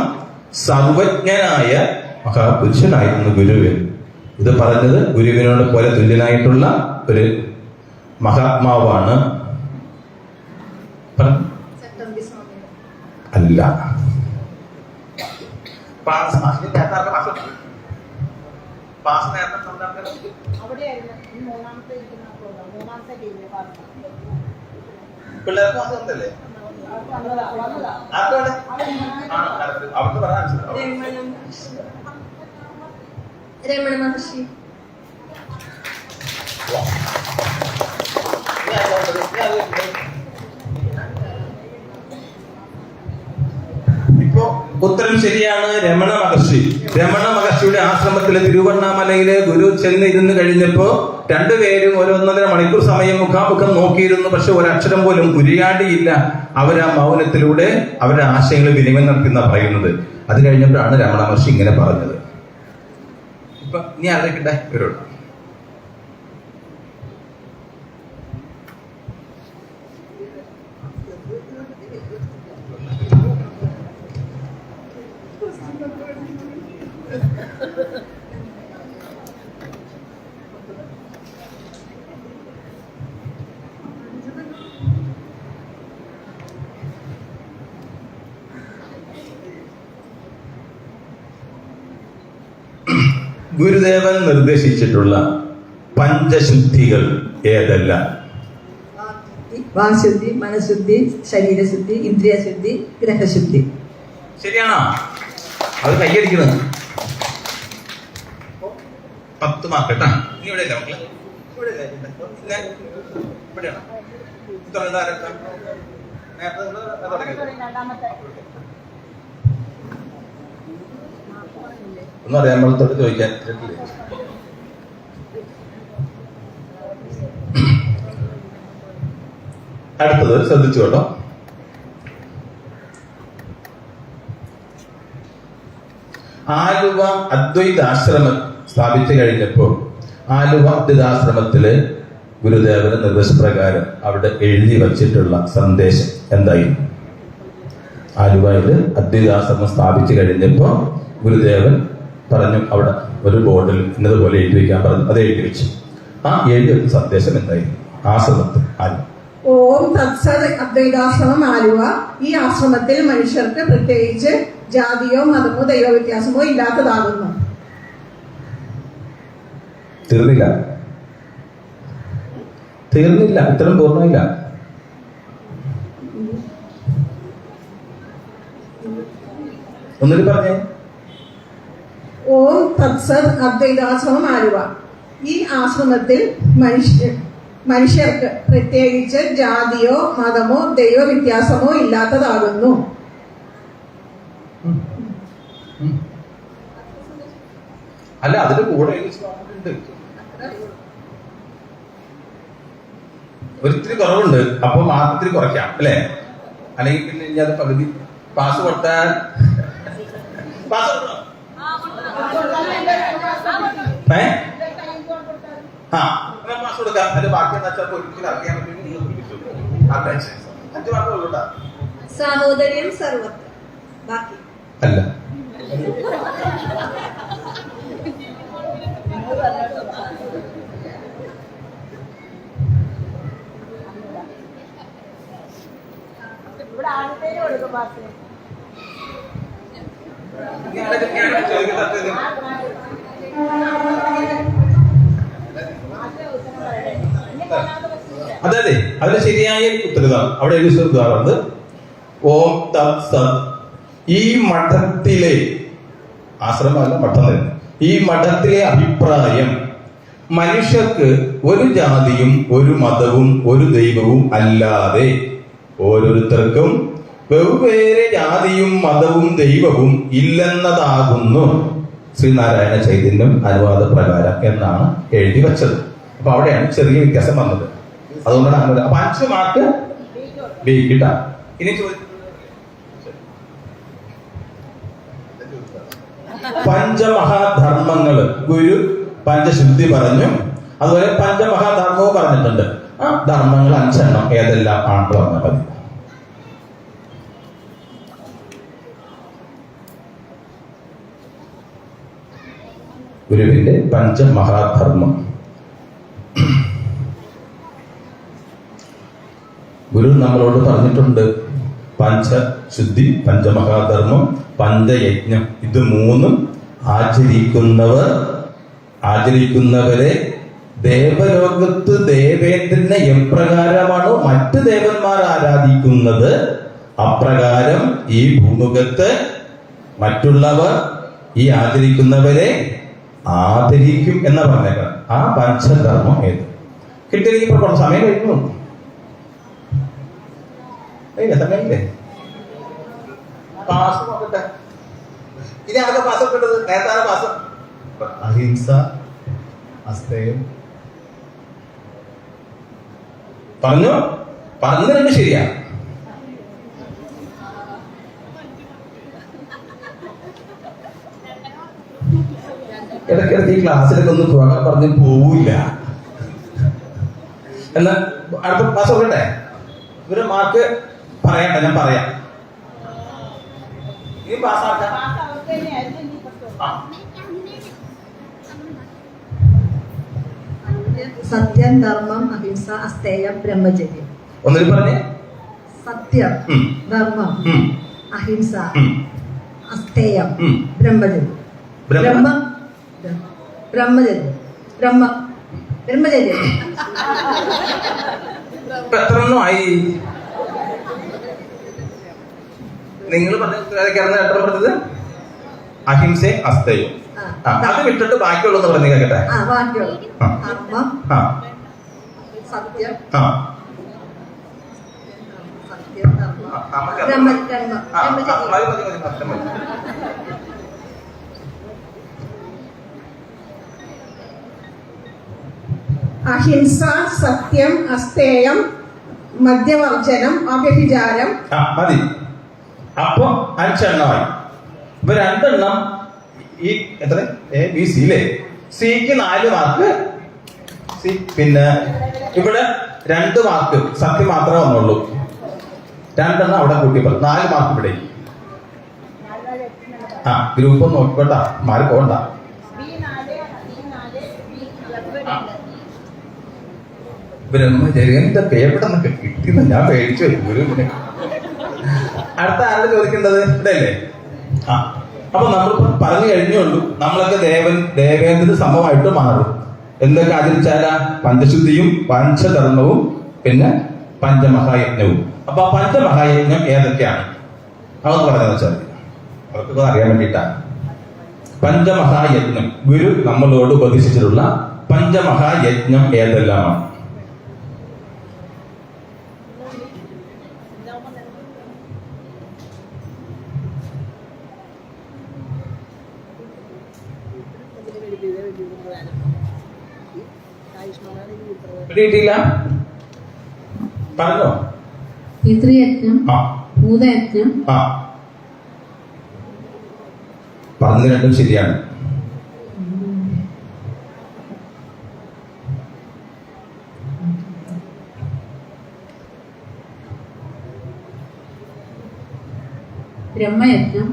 സർവജ്ഞനായ മഹാപുരുഷനായിരുന്നു ഗുരുവിൻ. ഇത് പറഞ്ഞത് ഗുരുവിനോട് പോലെ തുല്യനായിട്ടുള്ള ഒരു മഹാത്മാവാണ്. അല്ല. പിള്ളേർക്ക് മാസമല്ലേ? രമണ മഹർഷി. ഇപ്പോ ഉത്തരം ശരിയാണ്. രമണ മഹർഷി. രമണ മഹർഷിയുടെ ആശ്രമത്തിലെ തിരുവണ്ണാമലയിലെ ഗുരു ചെന്നിരുന്ന് കഴിഞ്ഞപ്പോ രണ്ടുപേരും 1.5 മണിക്കൂർ സമയം മുഖാമുഖം നോക്കിയിരുന്നു. പക്ഷെ ഒരക്ഷരം പോലും ഉരിയാടിയില്ല. അവർ ആ മൗനത്തിലൂടെ അവരുടെ ആശയങ്ങൾ വിനിമയം നടത്തുന്ന പറയുന്നത്. അത് കഴിഞ്ഞപ്പോഴാണ് രമണ മഹർഷി ഇങ്ങനെ പറഞ്ഞത്. ഇപ്പൊ നീ ആലോചിക്കട്ടെ ഇവരോട്. ഗുരുദേവൻ നിർദ്ദേശിച്ചിട്ടുള്ള പഞ്ചശുദ്ധികൾ ഏതെല്ലാം? വാശുദ്ധി, മനഃശുദ്ധി, ശരീരശുദ്ധി, ഇന്ദ്രിയശുദ്ധി, ഗ്രഹശുദ്ധി. ശരിയാണോ? അത് കൈയടിക്കുന്നത് 10 മാർക്ക് കേട്ടാ. നീ ഇവിടെ ഇല്ല മക്കളെ, ഇവിടെയാണോ? ഒന്നും അറിയാൻ നമ്മളത്തോട് ചോദിക്കാൻ. അടുത്തത് ശ്രദ്ധിച്ചു കേട്ടോ. ആലുവ അദ്വൈതാശ്രമം സ്ഥാപിച്ചു കഴിഞ്ഞപ്പോൾ ആലുവ അദ്വൈതാശ്രമത്തില് ഗുരുദേവന്റെ നിർദ്ദേശപ്രകാരം അവിടെ എഴുതി വച്ചിട്ടുള്ള സന്ദേശം എന്തായിരുന്നു? ആലുവയിൽ അദ്വൈതാശ്രമം സ്ഥാപിച്ചു കഴിഞ്ഞപ്പോ ഗുരുദേവൻ പറഞ്ഞു അവിടെ ഒരു ബോർഡിൽ ഇന്നതുപോലെ എഴുതി വയ്ക്കാൻ പറഞ്ഞു. അത് എഴുതി വെച്ചു. ആ എഴുതി വെച്ച സന്ദേശം എന്തായിരുന്നു? ആശ്രമത്തിൽ ആലുവ. ഓം തത്സത് അദ്വൈതാശ്രമം ആലുവ. ഈ ആശ്രമത്തിൽ മനുഷ്യർക്ക് പ്രത്യേകിച്ച് ജാതിയോ മതമോ ദൈവ വ്യത്യാസമോ ഇല്ലാത്തതാകുന്നു. തീർന്നില്ല, ഉത്തരം പൂർണ്ണമില്ല. ഒന്നിട്ട് പറഞ്ഞേ. ഓം തത്സത് അദ്വൈതാശ്രമം ആലുവ. ഈ ആശ്രമത്തിൽ മനുഷ്യർക്ക് പ്രത്യേകിച്ച് ജാതിയോ മതമോ ദൈവ വ്യത്യാസമോ ഇല്ലാത്തതാകുന്നു. അല്ല, അതിന്റെ കൂടെ ഒരിത്തിരി കുറവുണ്ട്. അപ്പൊ മാത്രത്തിൽ കുറയ്ക്കാം അല്ലെ? അല്ലെങ്കിൽ പിന്നെ ഇനി അത് പകുതി പാസ് കൊടുത്താൽ പാസ് കൊടുക്കണം. പാസ് കൊടുക്കാം. അതിന്റെ ബാക്കി എന്താ വെച്ചാൽ ഒരിക്കലും അറിയാൻ പറ്റുമെങ്കിൽ 5 മാർക്ക് ഉള്ളൂട്ടാ. സാഹോദര്യം സർവത്ര. ബാക്കി അല്ല, ഇവിടെ ആൺപേര് കൊടുക്കും പാസ്. അതെ, അതിന് ശരിയായ ഉത്തരം അവിടെ എഴുതി ഉദാഹരണത് ഓം തത് സത്. ഈ മഠത്തിലെ ആശ്രമമല്ല മഠം, ഈ മഠത്തിലെ അഭിപ്രായം മനുഷ്യർക്ക് ഒരു ജാതിയും ഒരു മതവും ഒരു ദൈവവും അല്ലാതെ ഓരോരുത്തർക്കും വെവ്വേറെ ജാതിയും മതവും ദൈവവും ഇല്ലെന്നതാകുന്നു ശ്രീനാരായണ ചൈതന്യം അനുവാദ പ്രകാരം എന്നാണ് എഴുതി വെച്ചത്. അപ്പൊ അവിടെയാണ് ചെറിയ വ്യത്യാസം വന്നത്. അതുകൊണ്ടാണ് 5 മാർക്ക് ബി കിട്ടാം. ഇനി പഞ്ചമഹാധർമ്മങ്ങള് ഗുരു പഞ്ചശുദ്ധി പറഞ്ഞു. അതുപോലെ പഞ്ചമഹാധർമ്മവും പറഞ്ഞിട്ടുണ്ട്. ആ ധർമ്മങ്ങൾ 5 എണ്ണം ഏതെല്ലാം ആണ് പറഞ്ഞ മതി. ഗുരുവിന്റെ പഞ്ചമഹാധർമ്മം. ഗുരു നമ്മളോട് പറഞ്ഞിട്ടുണ്ട് പഞ്ചശുദ്ധി, പഞ്ചമഹാധർമ്മം, പഞ്ചയജ്ഞം. ഇത് 3 ആചരിക്കുന്നവരെ ദേവലോകത്ത് ദേവേന്ദ്രനെ എപ്രകാരമാണോ മറ്റ് ദേവന്മാർ ആരാധിക്കുന്നത് അപ്രകാരം ഈ ഭൂമുഖത്ത് മറ്റുള്ളവർ ഈ ആചരിക്കുന്നവരെ ആദരിക്കും എന്ന് പറഞ്ഞേക്കാം. ആ പഞ്ചധർമ്മം ഏത്? കിട്ടിയെനിക്ക് ഇപ്പോൾ സമയം കഴിഞ്ഞു. സമയമില്ലേ? പാസ് നോക്കട്ടെ. ഇനി ആകെ പാസം കിട്ടത് നേരത്തെ പാസം അഹിംസ, അസ്തേയം. പറഞ്ഞു രണ്ട് ശരിയാ. ഇടയ്ക്കിടയ്ക്ക് ഈ ക്ലാസ്സിലൊക്കെ ഒന്ന് പോകാൻ പറഞ്ഞ് പോവില്ല. എന്നാ അടുത്ത ക്ലാസ് നോക്കട്ടെ. ഇവര് മാർക്ക് പറയട്ടെ, ഞാൻ പറയാം. ഈ പാസ്സാക്കാം. സത്യം, ധർമ്മം, അഹിംസ, അസ്തേയം, ബ്രഹ്മചര്യം. ഒന്നിനും പറഞ്ഞേ. സത്യം, ധർമ്മം, അഹിംസ, അസ്തേയം, ഉം. ബ്രഹ്മചര്യം. ബ്രഹ്മ- ബ്രഹ്മചര്യം. ബ്രഹ്മചര്യം. ഇപ്പൊ എത്ര എണ്ണം ആയി? നിങ്ങൾ പറഞ്ഞ എത്ര പറഞ്ഞത്? അഹിംസയും അസ്തയും. അത് വിട്ടിട്ട് ബാക്കിയുള്ളതെന്ന് പറഞ്ഞു കേട്ടെ. ബാക്കിയുള്ള ആ. ധർമ്മം, ആ സത്യം, ആ സത്യം, ധർമ്മം, ബ്രഹ്മചര്യം. മതി മതി മതി അത്ര മതി. അഹിംസ, സത്യം, അസ്തേയം, മദ്യവർജനം, അव्यഭിചാരം. മതി. അപ്പൊ 5 എണ്ണമായി. ഇപ്പൊ 2 എണ്ണം ഈ എത്ര എ ബി സി അല്ലേ? സിക്ക് 4 മാർക്ക്. സി പിന്നെ ഇവിടെ 2 മാർക്ക് സത്യം മാത്രമേ വന്നുള്ളൂ. 2 എണ്ണം അവിടെ കൂട്ടിയപ്പോൾ 4 മാർക്ക് ഇവിടെ. ഗ്രൂപ്പ് ഒന്ന് നോക്കിക്കോട്ടാ, മാറി പോകണ്ട. ബ്രഹ്മചര്യം ഇതൊക്കെ എവിടെ നിന്നൊക്കെ കിട്ടിയെന്ന് ഞാൻ പേടിച്ചു വരും ഗുരുവിനെ. അടുത്ത ആരുടെ ചോദിക്കേണ്ടത്? ഇവിടെ അല്ലേ? അപ്പൊ നമ്മളിപ്പോ പറഞ്ഞു കഴിഞ്ഞുള്ളൂ. നമ്മളൊക്കെ ദേവേന്ദ്രന് സമമായിട്ട് മാറും. എന്തൊക്കെ ആചരിച്ചാല? പഞ്ചശുദ്ധിയും പഞ്ചധർമ്മവും പിന്നെ പഞ്ചമഹായജ്ഞവും. അപ്പൊ ആ പഞ്ചമഹായജ്ഞം ഏതൊക്കെയാണ് അതൊന്ന് പറഞ്ഞതെന്ന് വെച്ചാൽ അവർക്കൊക്കെ അറിയാൻ വേണ്ടിയിട്ടാണ്. പഞ്ചമഹായജ്ഞം ഗുരു നമ്മളോട് ഉപദേശിച്ചിട്ടുള്ള പഞ്ചമഹായജ്ഞം ഏതെല്ലാമാണ്? കിട്ടിയില്ല? പറഞ്ഞോ. പിതൃയജ്ഞം, ഭൂതയജ്ഞം, പറഞ്ഞു രണ്ടും ശരിയാണ്. ബ്രഹ്മയജ്ഞം,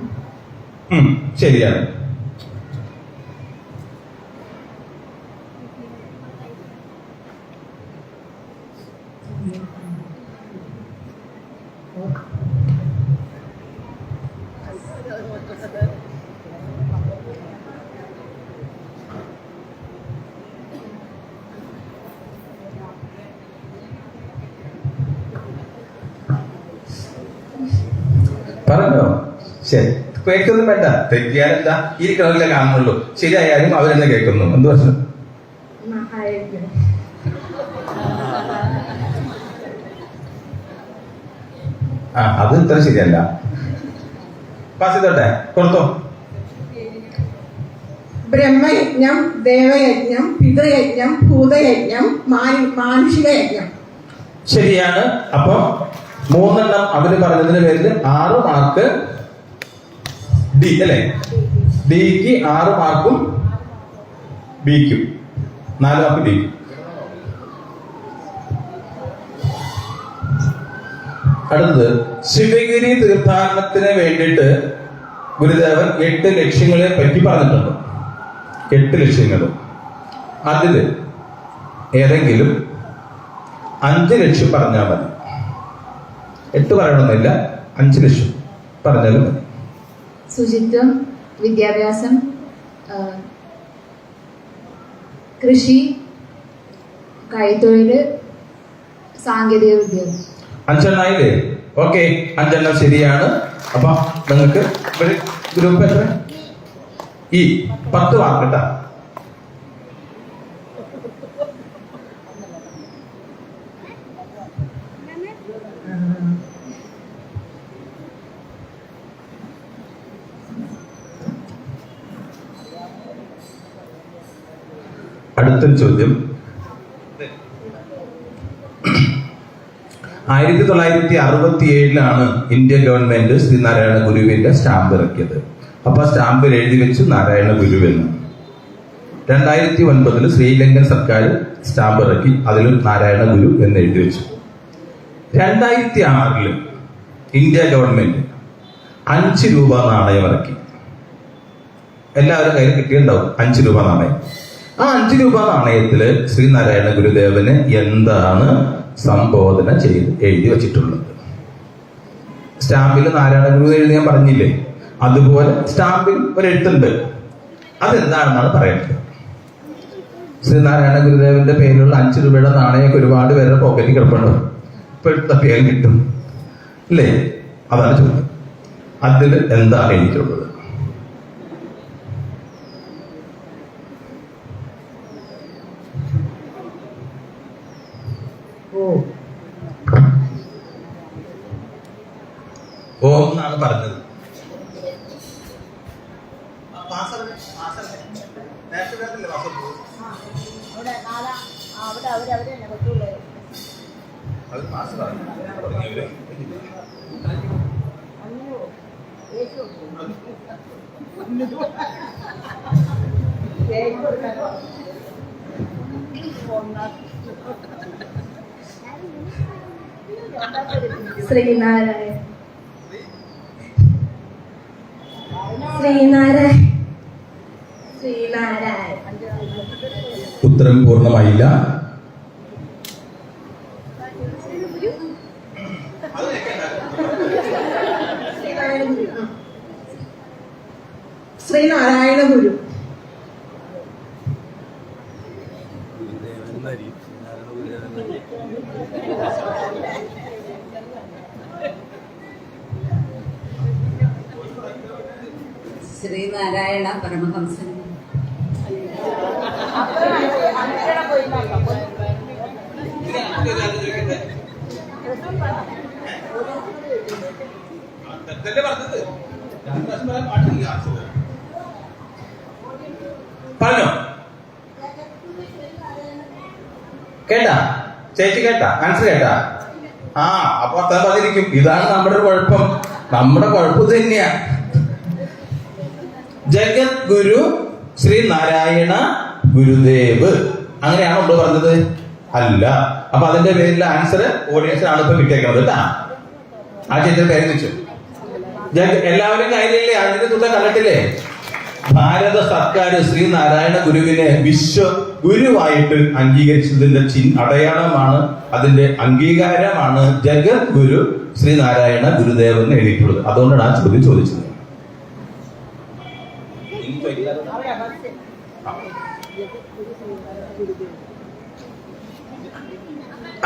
ശരിയാണ്. പറഞ്ഞോ. ശരി, കേൾക്കൊന്നും വേണ്ട. തെറ്റിയാലെന്താ? ഈ കളറിലെ കാണുന്നുള്ളൂ. ശരിയായാലും അവരെന്നെ കേൾക്കുന്നു. എന്ത് പ്രശ്നം? മഹായജ്ഞം. അത് ഇത്ര ശരിയല്ല. പാസ് ചെയ്തോട്ടെ, കൊടുത്തോ. ബ്രഹ്മയജ്ഞം, ദേവയജ്ഞം, പിതൃയജ്ഞം, ഭൂതയജ്ഞം, മാനുഷിക യജ്ഞം. ശരിയാണ്. അപ്പൊ 3 എണ്ണം അവര് പറഞ്ഞതിന് പേരിൽ 6 മാർക്ക് ഡി അല്ലേ? ഡിക്ക് 6 മാർക്കും ബിക്കും 4 മാർക്ക് ബിക്കും. അടുത്തത് ശിവഗിരി തീർത്ഥാടനത്തിന് വേണ്ടിയിട്ട് ഗുരുദേവൻ 8 ലക്ഷ്യങ്ങളെ പറ്റി പറഞ്ഞിട്ടുണ്ട്. 8 ലക്ഷ്യങ്ങൾ. അതില് ഏതെങ്കിലും 5 ലക്ഷ്യം പറഞ്ഞാൽ മതി. 8 പറയണമെന്നില്ല, 5 ലക്ഷ്യം പറഞ്ഞാലും മതി. ശുചിത്വം, വിദ്യാഭ്യാസം, കൃഷി, കൈത്തൊഴില്, സാങ്കേതിക വിദ്യ. 5 എണ്ണായില്ലേ? ഓക്കെ, 5 എണ്ണം ശരിയാണ്. അപ്പൊ നിങ്ങൾക്ക് ഗ്രൂപ്പ് എത്ര? 10 മാർക്ക് കേട്ടാ. അടുത്തൊരു ചോദ്യം. 1967 ഇന്ത്യൻ ഗവൺമെന്റ് ശ്രീനാരായണ ഗുരുവിന്റെ സ്റ്റാമ്പ് ഇറക്കിയത്. അപ്പൊ ആ സ്റ്റാമ്പിൽ എഴുതി വെച്ചു നാരായണ ഗുരുവെന്ന്. 2009 ശ്രീലങ്കൻ സർക്കാർ സ്റ്റാമ്പ് ഇറക്കി, അതിലും നാരായണ ഗുരു എന്ന് എഴുതി വെച്ചു. 2006 ഇന്ത്യ ഗവൺമെന്റ് 5 രൂപ നാണയം ഇറക്കി. എല്ലാവരും കയ്യിൽ കിട്ടിയിട്ടുണ്ടാവും 5 രൂപ നാണയം. ആ 5 രൂപ നാണയത്തില് ശ്രീനാരായണ ഗുരുദേവന് എന്താണ് സംബോധന ചെയ്ത് എഴുതി വെച്ചിട്ടുള്ളത്? സ്റ്റാമ്പിൽ നാരായണ ഗുരു എഴുതി ഞാൻ പറഞ്ഞില്ലേ, അതുപോലെ സ്റ്റാമ്പിൽ ഒരു എഴുത്തുണ്ട്. അതെന്താണെന്നാണ് പറയുന്നത്. ശ്രീനാരായണ ഗുരുദേവന്റെ പേരിലുള്ള 5 രൂപയുടെ നാണയമൊക്കെ ഒരുപാട് പേരുടെ പോക്കറ്റിൽ കിടപ്പുണ്ട്. ഇപ്പൊ തപ്പിയാൽ കിട്ടും അല്ലേ? അതാണ് ചോദ്യം. അതിൽ എന്താണ് എഴുതിയിട്ടുള്ളത്? ഓം എന്നാണ് പറഞ്ഞത്. അവിടെ അവരെ തന്നെ പറ്റുള്ളൂ. ശ്രീനാരായണ ഉത്തരം പൂർണ്ണമായില്ല. ശ്രീനാരായണ ഗുരു. ശ്രീനാരായണ പരമഹംസൻ. പറഞ്ഞോ? കേട്ടാ ചേച്ചി? കേട്ടാ? ആൻസർ കേട്ടാ? ആ, അപ്പൊ അത്ര പറഞ്ഞിരിക്കും. ഇതാണ് നമ്മുടെ കുഴപ്പം. നമ്മുടെ കുഴപ്പം തന്നെയാ. ജഗത് ഗുരു ശ്രീനാരായണ ഗുരുദേവ് അങ്ങനെയാണോ നമ്മൾ പറഞ്ഞത്? അല്ല. അപ്പൊ അതിന്റെ പേരിലെ ആൻസർ ഓഡിയൻസിനാണ് ഇപ്പൊ കിട്ടിയേക്കുന്നത് കേട്ടാ. ആ ചേച്ചിയുടെ പേര് വെച്ചു. എല്ലാവരും കയ്യിലില്ലേ? അതിന്റെ തുക കണ്ടിട്ടില്ലേ? ഭാരത സർക്കാർ ശ്രീനാരായണ ഗുരുവിനെ വിശ്വ ഗുരുവായിട്ട് അംഗീകരിച്ചതിന്റെ അടയാളമാണ്, അതിന്റെ അംഗീകാരമാണ് ജഗത് ഗുരു ശ്രീനാരായണ ഗുരുദേവ് എന്ന് എഴുതിയിട്ടുള്ളത്. അതുകൊണ്ടാണ് ആ ചോദ്യം ചോദിച്ചത്.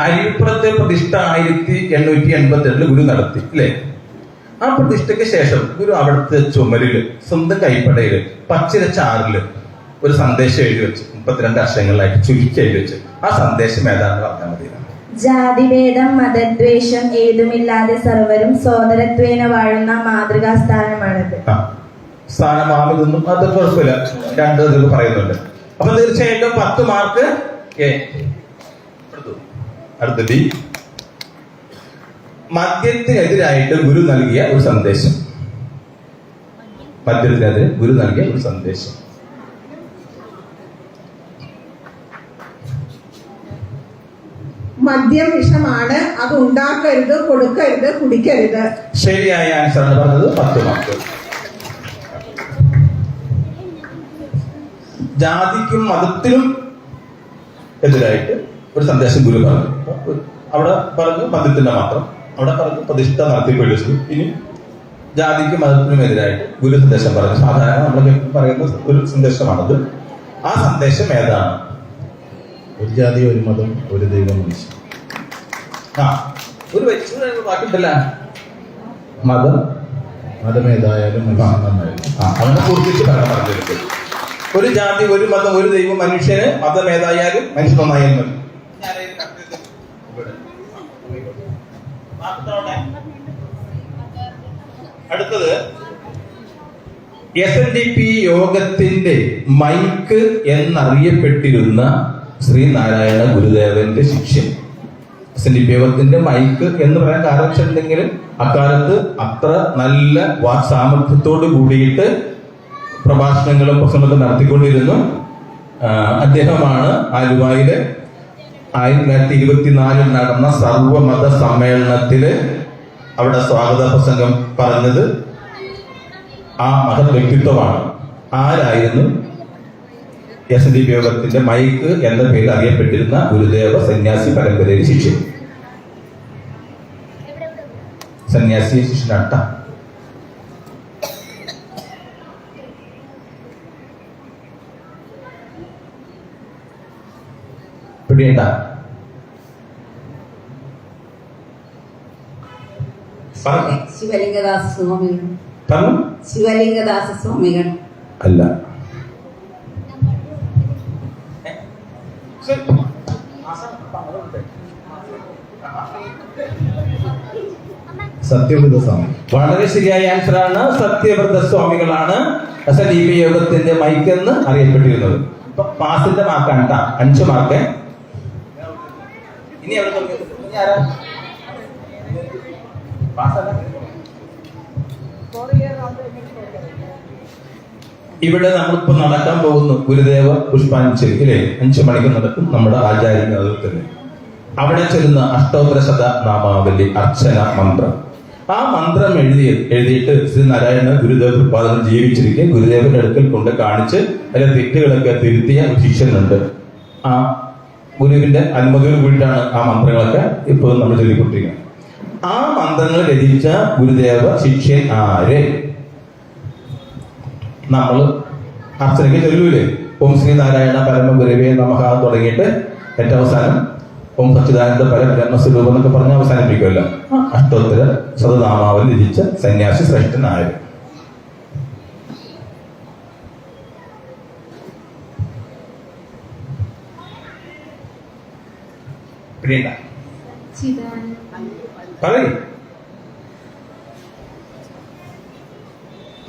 അരിപ്പുറത്തെ പ്രതിഷ്ഠ 1882 ഗുരു നടത്തി അല്ലേ? ആ പ്രതിഷ്ഠയ്ക്ക് ശേഷം ഗുരു അവിടുത്തെ ചുമരില് സ്വന്തം കൈപ്പടയില് പച്ചിലച്ചാറില് ഒരു സന്ദേശം എഴുതി വെച്ച് 32 അക്ഷരങ്ങളിലായിട്ട് ചുരുക്കി എഴുതി വെച്ച്. ആ സന്ദേശം ഏതാണെന്ന് പറഞ്ഞാൽ മതി. ജാതിഭേദം മതദ്വേഷം ഏതുമില്ലാതെ സർവരും സോദരത്വേന വാഴുന്ന മാതൃകാ സ്ഥാനമാണിത്. സ്ഥാനമാമിതൊന്നും അത് കുഴപ്പമില്ല, 2 ഇതൊക്കെ പറയുന്നുണ്ട്. അപ്പൊ തീർച്ചയായിട്ടും 10 മാർക്ക്. അടുത്ത ഡി. മദ്യത്തിനെതിരായിട്ട് ഗുരു നൽകിയ ഒരു സന്ദേശം. മദ്യത്തിനെതിരെ ഗുരു നൽകിയ ഒരു സന്ദേശം. മദ്യം വിഷമാണ്, അത് ഉണ്ടാക്കരുത്, കൊടുക്കരുത്, കുടിക്കരുത്. ശരിയായ ആൻസർ ആണ് പറഞ്ഞത്. 10 മാർക്ക്. ജാതിക്കും മതത്തിനും എതിരായിട്ട് ഒരു സന്ദേശം ഗുരു പറഞ്ഞു. അവിടെ പറഞ്ഞു മദ്യത്തിന്റെ മാത്രം, അവിടെ പറഞ്ഞു പ്രതിഷ്ഠ നടത്തി പേടിച്ചു. ഇനി ജാതിക്കും മതത്തിനും എതിരായിട്ട് ഗുരു സന്ദേശം പറഞ്ഞു. സാധാരണ നമ്മൾ പറയുന്ന ഒരു സന്ദേശമാണത്. ആ സന്ദേശം ഏതാണ്? ഒരു ജാതി, ഒരു മതം, ഒരു ദൈവം, മനുഷ്യൻ. ഒരു വാക്കുണ്ടല്ല, മതമേതായാലും മനുഷ്യൻ നന്നായാലും. അവനെ കുറിച്ച് പറഞ്ഞിട്ടുണ്ട്. ഒരു ജാതി, ഒരു മതം, ഒരു ദൈവം, മനുഷ്യന് മതമേതായാലും മനുഷ്യൻ നന്നായാലും മതി. അടുത്തത് SNDP യോഗത്തിന്റെ മൈക്ക് എന്നറിയപ്പെട്ടിരുന്ന ശ്രീനാരായണ ഗുരുദേവന്റെ ശിഷ്യൻ. SNDP യോഗത്തിന്റെ മൈക്ക് എന്ന് പറയാൻ കാരണം വെച്ചിട്ടുണ്ടെങ്കിൽ അക്കാലത്ത് അത്ര നല്ല വാക്സാമർത്ഥ്യത്തോട് കൂടിയിട്ട് പ്രഭാഷണങ്ങളും പ്രസംഗങ്ങളും നടത്തിക്കൊണ്ടിരുന്നു. അദ്ദേഹമാണ് ആലുവായില് 1924 നടന്ന സർവമത സമ്മേളനത്തില് അവിടെ സ്വാഗത പ്രസംഗം പറഞ്ഞത് ആ മഹത് വ്യക്തിത്വമാണ്. ആരായിരുന്നു? SNDP യോഗത്തിന്റെ മൈക്ക് എന്ന പേരിൽ അറിയപ്പെട്ടിരുന്ന ഗുരുദേവ സന്യാസി പരമ്പരയിൽ ശിഷ്യൻ. സന്യാസി ശിഷ്യനാട്ട. പിടിയണ്ട. ശിവലിംഗദാസ സ്വാമികൾ. പറഞ്ഞു. ശിവലിംഗദാസ സ്വാമികൾ അല്ല. സത്യവ്രത സ്വാമി. വളരെ ശരിയായ ആൻസറാണ്. സത്യവ്രത സ്വാമികളാണ് SNDP യോഗത്തിന്റെ മൈക്ക് എന്ന് അറിയപ്പെട്ടിരുന്നത്. പാസിന്റെ മാർക്കാണ് കേട്ടാ, 5 മാർക്ക്. ഇനി എവിടെ ഇവിടെ നമ്മളിപ്പോ നടക്കാൻ പോകുന്നു ഗുരുദേവ പുഷ്പാഞ്ജലി ഇല്ലേ? 5 മണിക്ക് നടക്കും നമ്മുടെ ആചാര്യ നേതൃത്വത്തിൽ. അവിടെ ചെല്ലുന്ന അഷ്ടോത്തര ശത നാമാവലി അർച്ചന മന്ത്രം. ആ മന്ത്രം എഴുതിയിട്ട് ശ്രീനാരായണ ഗുരുദേവ ഉത്പാദനം ജീവിച്ചിരിക്കെ ഗുരുദേവന്റെ അടുക്കൽ കൊണ്ട് കാണിച്ച് അതിലെ തെറ്റുകളൊക്കെ തിരുത്തിയ ഒരു ശിഷ്യനുണ്ട്. ആ ഗുരുവിന്റെ അനുമതിയോട് കൂടിയിട്ടാണ് ആ മന്ത്രങ്ങളൊക്കെ ഇപ്പോഴും നമ്മൾ ചൊല്ലിക്കൊണ്ടിരിക്കുന്നത്. ആ മന്ത്രങ്ങൾ രചിച്ച ഗുരുദേവ ശിഷ്യൻ ആര്? നമ്മൾ അർച്ചനയ്ക്ക് ചൊല്ലൂലേ? ഓം ശ്രീനാരായണ പരമ ഗുരുവേ നമഃ തുടങ്ങിയിട്ട് ഏറ്റവും അവസാനം ഓം സച്ചിദാനന്ദ പരബ്രഹ്മസ്വരൂപം എന്നൊക്കെ പറഞ്ഞ് അവസാനിപ്പിക്കുമല്ലോ. അഷ്ടോത്തര ശതനാമാവലി രചിച്ച സന്യാസി ശ്രേഷ്ഠനായത്. പറയൂ.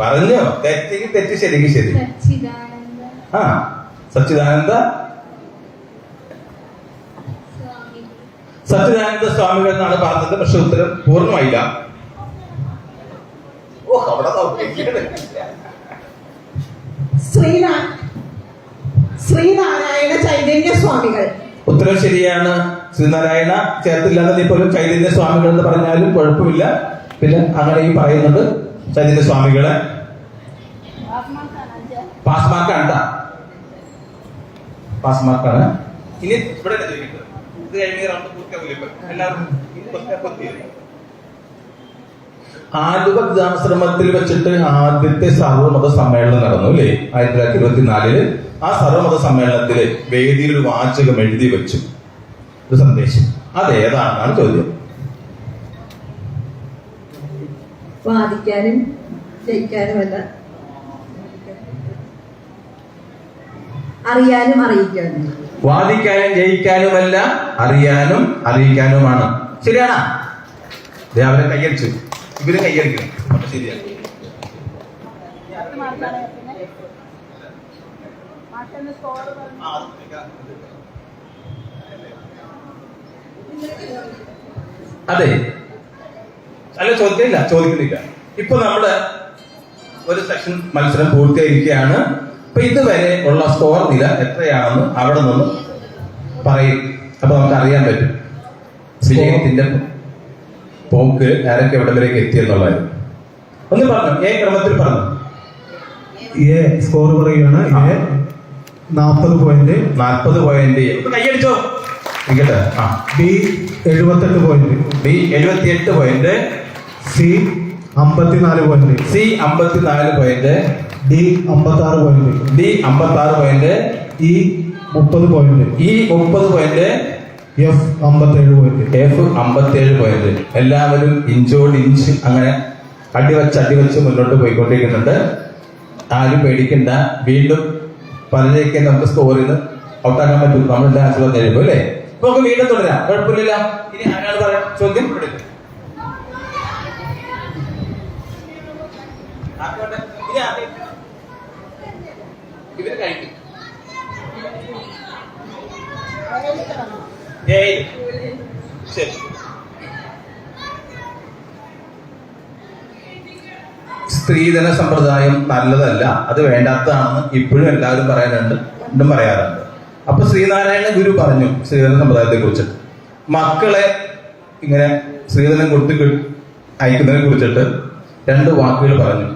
പറഞ്ഞോ? തെറ്റെങ്കിൽ തെറ്റ്, ശരിക്ക് ശരി. ആ സച്ചിദാനന്ദ സ്വാമികൾ എന്നാണ് പറഞ്ഞത്. പക്ഷെ ഉത്തരം പൂർണ്ണമായില്ല. ഓ അവിടെ ശ്രീനാരായണ ചൈതന്യ സ്വാമികൾ. ഉത്തരം ശരിയാണ്. ശ്രീനാരായണ ചേർത്തില്ലാതെ പോലും ചൈതന്യ സ്വാമികൾ എന്ന് പറഞ്ഞാലും കുഴപ്പമില്ല. പിന്നെ അങ്ങനെ ഈ പറയുന്നത് ചൈതന്യ സ്വാമികളെ പാസ് മാർക്കാണ്. പാസ് മാർക്കാണ്. ഇനി ഇവിടെ ഇത് കഴിഞ്ഞ റൗണ്ട് പൂർത്തിയാവില്ല. എല്ലാവരും ആലുവ ഗ്രാമശ്രമത്തിൽ വെച്ചിട്ട് ആദ്യത്തെ സർവമത സമ്മേളനം നടന്നു അല്ലേ? 1924 ആ സർവമത സമ്മേളനത്തില് വേദിയിൽ ഒരു വാചകം എഴുതി വെച്ചു, ഒരു സന്ദേശം. അതേതാണെന്നാണ് ചോദ്യം. വാദിക്കാനും ജയിക്കാനുമല്ല, അറിയാനും അറിയിക്കാനും. വാദിക്കാനും ജയിക്കാനുമല്ല, അറിയാനും അറിയിക്കാനുമാണ്. ശരിയാണോ? അവരെ കയ്യടിച്ചു, ഇവര് കയ്യടിക്കണം. അപ്പൊ ശരിയാണ്. അതെ, അല്ല ചോദിക്കുന്നില്ല. ഇപ്പൊ നമ്മള് ഒരു സെക്ഷൻ മത്സരം പൂർത്തിയായിരിക്കുകയാണ്. അപ്പൊ ഇതുവരെ ഉള്ള സ്കോർ നില എത്രയാണെന്ന് അവിടെ നിന്ന് പറയും. അപ്പൊ നമുക്ക് അറിയാൻ പറ്റും വിജയത്തിന്റെ പോക്ക് ആരൊക്കെ എവിടെ വരെയൊക്കെ എത്തിയെന്നുള്ളത്. ഒന്ന് പറഞ്ഞു, ഏ ക്രമത്തിൽ പറഞ്ഞു. എ സ്കോർ പറയുകയാണ്. 40 പോയിന്റ്. 40 പോയിന്റ്. കൈയടിച്ചോ ഇരിക്കട്ടെ. B 78 point. B 78 point. C 54 point. C 54 point. D 56 point. D 56 point. E 30 point. E 30 point. F 57 point. F 57 point. എല്ലാവരും ഇഞ്ചോട് ഇഞ്ച് അങ്ങനെ അടിവച്ച് മുന്നോട്ട് പോയിക്കൊണ്ടിരിക്കുന്നുണ്ട്. ആരും പേടിക്കണ്ട. വീണ്ടും പലരേക്ക് നമുക്ക് സ്കോറിൽ ഔട്ടാക്കാൻ പറ്റും. നമ്മളെല്ലാം ആൻസർ തരുമ്പോ അല്ലേ? അപ്പൊ നമുക്ക് വീണ്ടും തുടരാം, കുഴപ്പമില്ല. ഇനി ആരാണ് പറയാൻ ചോദ്യം? ഇനി ഇവര് കഴിക്കും. ശരി. സ്ത്രീധന സമ്പ്രദായം നല്ലതല്ല, അത് വേണ്ടാത്തതാണെന്ന് ഇപ്പോഴും എല്ലാവരും പറയാറുണ്ട്, ഇന്നും പറയാറുണ്ട്. അപ്പൊ ശ്രീനാരായണ ഗുരു പറഞ്ഞു സ്ത്രീധന സമ്പ്രദായത്തെ കുറിച്ചിട്ട്, മക്കളെ ഇങ്ങനെ സ്ത്രീധനം കൊടുത്ത് അയക്കുന്നതിനെ കുറിച്ചിട്ട് 2 വാക്കുകൾ പറഞ്ഞു.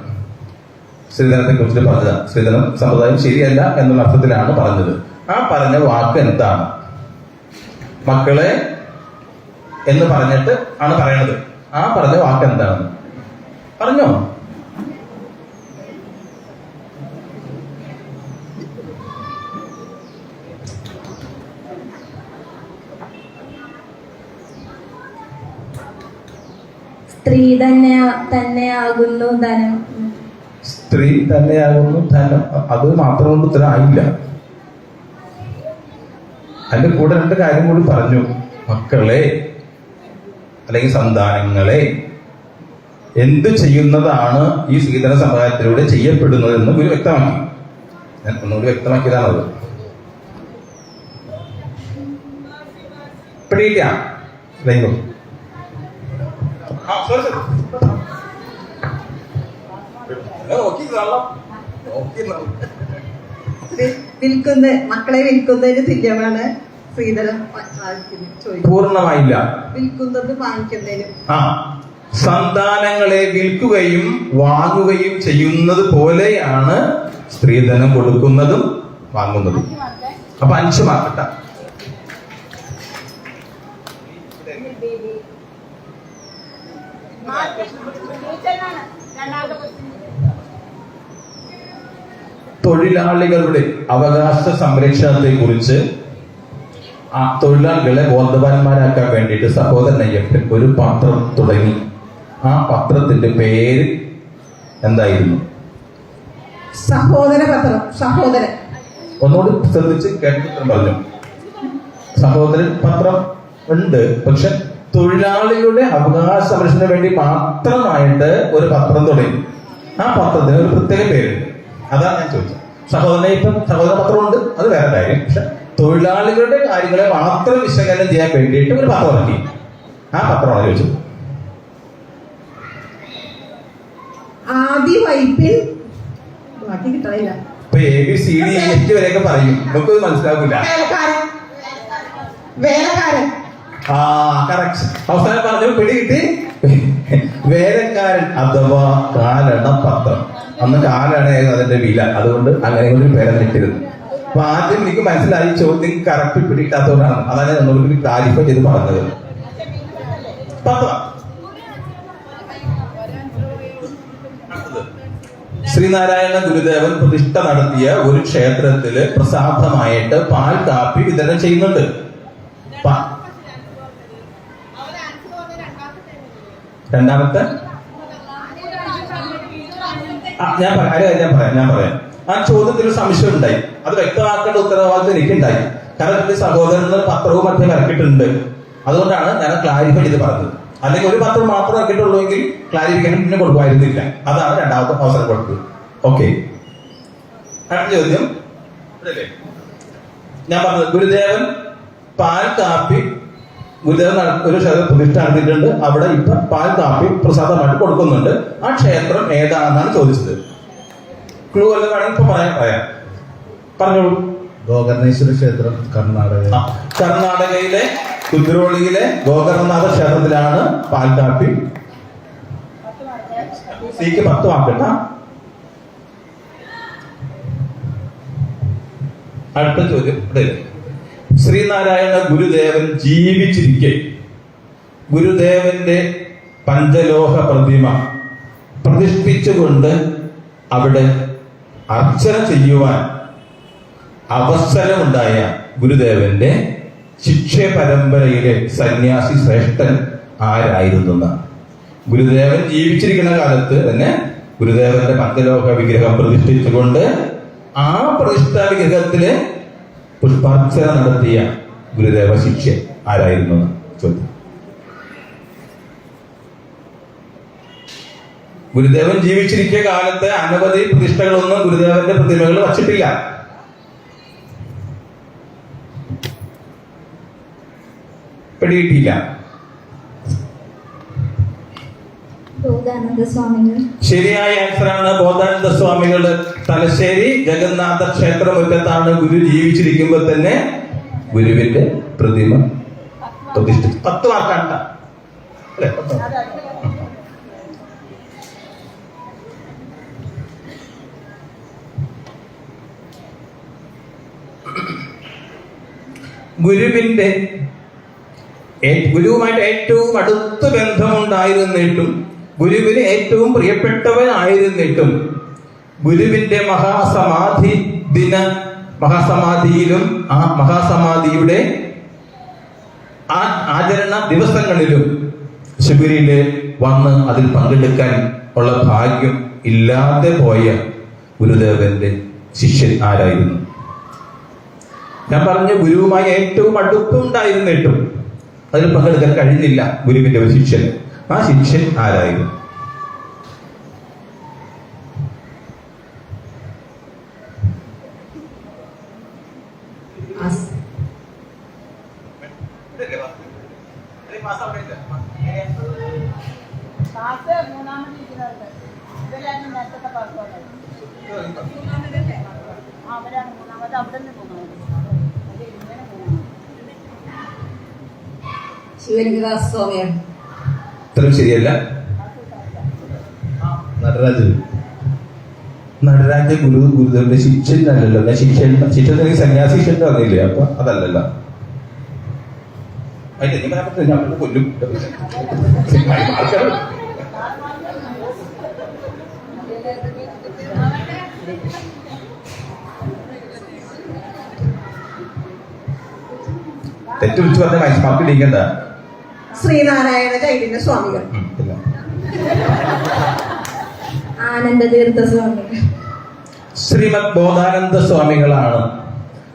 സ്ത്രീധനത്തെ കുറിച്ചിട്ട് പറഞ്ഞത് സ്ത്രീധനം സമ്പ്രദായം ശരിയല്ല എന്നുള്ള അർത്ഥത്തിലാണ് പറഞ്ഞത്. ആ പറഞ്ഞ വാക്ക് എന്താണ്? മക്കളെ എന്ന് പറഞ്ഞിട്ട് ആണ് പറയണത്. ആ പറഞ്ഞ വാക്ക് എന്താണ്? പറഞ്ഞോ? സ്ത്രീ തന്നെയാകുന്നു ധനം. സ്ത്രീ തന്നെയാകുന്നു ധനം. അത് മാത്രം കൊണ്ട് ഉത്തരം ആയില്ല. അതിന്റെ കൂടെ 2 കാര്യം കൂടി പറഞ്ഞു. മക്കളെ അല്ലെങ്കിൽ സന്താനങ്ങളെ എന്ത് ചെയ്യുന്നതാണ് ഈ സ്ത്രീധന സമ്പ്രദായത്തിലൂടെ ചെയ്യപ്പെടുന്നതെന്ന് ഗുരു വ്യക്തമാക്കി. ഞാൻ ഒന്നുകൂടി വ്യക്തമാക്കിയതാണത്. പിടിയില്ല. മക്കളെ വിൽക്കുന്നതിന് തുല്യമാണ് സ്ത്രീധനം ചോദിക്കുന്നത്. പൂർണ്ണമായില്ല. വിൽക്കുന്നത് വാങ്ങിക്കുന്നതിനും. സന്താനങ്ങളെ വിൽക്കുകയും വാങ്ങുകയും ചെയ്യുന്നത് പോലെയാണ് സ്ത്രീധനം കൊടുക്കുന്നതും വാങ്ങുന്നതും. അപ്പൊ 5 മാർക്കട്ട. തൊഴിലാളികളുടെ അവകാശ സംരക്ഷണത്തെ കുറിച്ച് തൊഴിലാളികളെ ബോധവാന്മാരാക്കാൻ വേണ്ടിയിട്ട് സഹോദരൻ അയ്യപ്പൻ ഒരു പത്രം തുടങ്ങി. ആ പത്രത്തിന്റെ പേര് എന്തായിരുന്നു? സഹോദര പത്രം. സഹോദരൻ. ഒന്നുകൂടി ശ്രദ്ധിച്ച് കേട്ടിട്ട് പറഞ്ഞു. സഹോദരൻ പത്രം ഉണ്ട്, പക്ഷെ തൊഴിലാളികളുടെ അവകാശ സംരക്ഷണത്തിന് വേണ്ടി മാത്രമായിട്ട് ഒരു പത്രം തുടങ്ങി. ആ പത്രത്തിന് ഒരു പ്രത്യേക പേരുണ്ട്. അതാണ് ഞാൻ ചോദിച്ചത്. സഹോദര പത്രമുണ്ട്, അത് വേറെ കാര്യം. പക്ഷെ തൊഴിലാളികളുടെ കാര്യങ്ങളെ മാത്രം വിശകലനം ചെയ്യാൻ വേണ്ടിയിട്ട് ഒരു പത്രം ഇറക്കി. ആ പത്രമാണ് ചോദിച്ചത്. ആദി വൈപ്പിൽ ബാക്കി കിട്ടാനില്ല. ഇപ്പൊ ABCD വരെയൊക്കെ പറയും, നമുക്കത് മനസ്സിലാക്കില്ല. വേലക്കാരൻ. കറക്റ്റ്. അവസാനം പറഞ്ഞു പിടികിട്ടി. വേലക്കാരൻ അഥവാ കാലണപത്രം. അന്ന് കാലണയായിരുന്നു അതിന്റെ വില, അതുകൊണ്ട് അങ്ങനെ ഒരു പേരിട്ടിരുന്നു. അപ്പൊ ആദ്യം എനിക്ക് മനസ്സിലായി ചോദ്യം കറക്റ്റ് പിടികിട്ടാത്തതുകൊണ്ടാണ്. അതാണ് നമ്മളൊരു ക്ലാരിഫൈ ചെയ്ത് പറഞ്ഞത്. പത്രം. ശ്രീനാരായണ ഗുരുദേവൻ പ്രതിഷ്ഠ നടത്തിയ ഒരു ക്ഷേത്രത്തില് പ്രസാദമായിട്ട് പാൽ കാപ്പി വിതരണം ചെയ്യുന്നുണ്ട്. രണ്ടാമത്തെ ഞാൻ പറയാം. ആ ചോദ്യത്തിൽ സംശയം ഉണ്ടായി, അത് വ്യക്തമാക്കേണ്ട ഉത്തരവാദിത്വം എനിക്കുണ്ടായി. കാരണം സഹോദരന് പത്രവും മറ്റേ ഇറക്കിയിട്ടുണ്ട്, അതുകൊണ്ടാണ് ഞാൻ ക്ലാരിഫൈ ചെയ്ത് പറഞ്ഞത്. അല്ലെങ്കിൽ ഒരു പത്രം മാത്രം ഇറക്കിയിട്ടുള്ളൂ എങ്കിൽ ക്ലാരിഫിക്കേഷൻ പിന്നെ കൊടുക്കുമായിരുന്നില്ല. അതാണ് 2ാമത്തെ അവസരം കൊടുത്തത്. ഓക്കെ, അടുത്ത ചോദ്യം. ഞാൻ പറഞ്ഞത് ഗുരുദേവൻ പാൽ കാപ്പി ഗുരുദേവൻ ഒരു ക്ഷേത്ര പ്രതിഷ്ഠ നടത്തിയിട്ടുണ്ട്. അവിടെ ഇപ്പൊ പാൽ കാപ്പി പ്രസാദമായിട്ട് കൊടുക്കുന്നുണ്ട്. ആ ക്ഷേത്രം ഏതാണെന്നാണ് ചോദിച്ചത്. ക്ലൂ എല്ലാം വേണമെങ്കിൽ ഇപ്പൊ പറയാം. പറഞ്ഞോളൂ. ഗോകർണേശ്വര ക്ഷേത്രം, കർണാടക. കർണാടകയിലെ കുദ്രോളിയിലെ ഗോകർണനാഥ ക്ഷേത്രത്തിലാണ് പാൽ കാപ്പി. സിക്ക് 10 മാർക്കട്ട. അടുത്ത ചോദ്യം. ശ്രീനാരായണ ഗുരുദേവൻ ജീവിച്ചിരിക്കെ ഗുരുദേവന്റെ പഞ്ചലോഹ പ്രതിമ പ്രതിഷ്ഠിച്ചുകൊണ്ട് അവിടെ അർച്ചന ചെയ്യുവാൻ അവസരമുണ്ടായ ഗുരുദേവന്റെ ശിക്ഷ പരമ്പരയിലെ സന്യാസി ശ്രേഷ്ഠൻ ആരായിരുന്നു? ഗുരുദേവൻ ജീവിച്ചിരിക്കുന്ന കാലത്ത് തന്നെ ഗുരുദേവന്റെ പഞ്ചലോഹ വിഗ്രഹം പ്രതിഷ്ഠിച്ചുകൊണ്ട് ആ പ്രതിഷ്ഠാ വിഗ്രഹത്തില് പുഷ്പാർച്ചന നടത്തിയ ഗുരുദേവ ശിഷ്യൻ ആരായിരുന്നു ചോദ്യം. ഗുരുദേവൻ ജീവിച്ചിരിക്കിയ കാലത്ത് അനവധി പ്രതിഷ്ഠകളൊന്നും ഗുരുദേവന്റെ പ്രതിമകൾ വച്ചിട്ടില്ല. പിടികിട്ടിയില്ല. ബോധാനന്ദ സ്വാമികൾ. ശരിയായ ആൻസറാണ് ബോധാനന്ദ സ്വാമികൾ. തലശ്ശേരി ജഗന്നാഥ ക്ഷേത്രമുറ്റത്താണ് ഗുരു ജീവിച്ചിരിക്കുമ്പോൾ തന്നെ ഗുരുവിന്റെ പ്രതിമ പ്രതിഷ്ഠിച്ചു. 10 മാർക്കാണ് അല്ലെ? 10. ഗുരുവുമായിട്ട് ഏറ്റവും അടുത്ത ബന്ധമുണ്ടായിരുന്നിട്ടും ഗുരുവിന് ഏറ്റവും പ്രിയപ്പെട്ടവനായിരുന്നിട്ടും ഗുരുവിന്റെ മഹാസമാധിയിലും ആ മഹാസമാധിയുടെ ആചരണ ദിവസങ്ങളിലും ശിബിരിയില് വന്ന് അതിൽ പങ്കെടുക്കാൻ ഉള്ള ഭാഗ്യം ഇല്ലാതെ പോയ ഗുരുദേവന്റെ ശിഷ്യൻ ആരായിരുന്നു? ഞാൻ പറഞ്ഞ ഗുരുവുമായി ഏറ്റവും അടുപ്പമുണ്ടായിരുന്നിട്ടും അതിൽ പങ്കെടുക്കാൻ കഴിഞ്ഞില്ല ഗുരുവിന്റെ ഒരു ശിഷ്യൻ. ആ ശിഷ്യൻ ആരായിരുന്നു? ക്ലാസ് മൂന്നാമത് ഇരിക്കുന്നവർക്ക് ഇവരാണ് നേരത്തെ പാസ്സാണ്. അവരാണ് മൂന്നാമത്. അവിടെ നിന്ന് പോകുന്നത് ശിവലിംഗദാസ സ്വാമിയാണ്. ഇത്രയും ശരിയല്ല. നടരാജ ഗുരുദേവന്റെ ശിഷ്യൻ അല്ലല്ലോ. ഞാൻ ശിഷ്യൻ സന്യാസി ശിഷ്യൻ പറഞ്ഞില്ലേ? അപ്പൊ അതല്ലല്ലോ. ഞാൻ കൊല്ലും. തെറ്റ് വിളിച്ചു പറഞ്ഞ മാർക്ക് ഇടിക്കണ്ട. ശ്രീനാരായണ ചൈതന്യ സ്വാമികൾ. ആനന്ദതീർത്ഥ സ്വാമികൾ. ശ്രീമദ് ബോധാനന്ദ സ്വാമികളാണ്.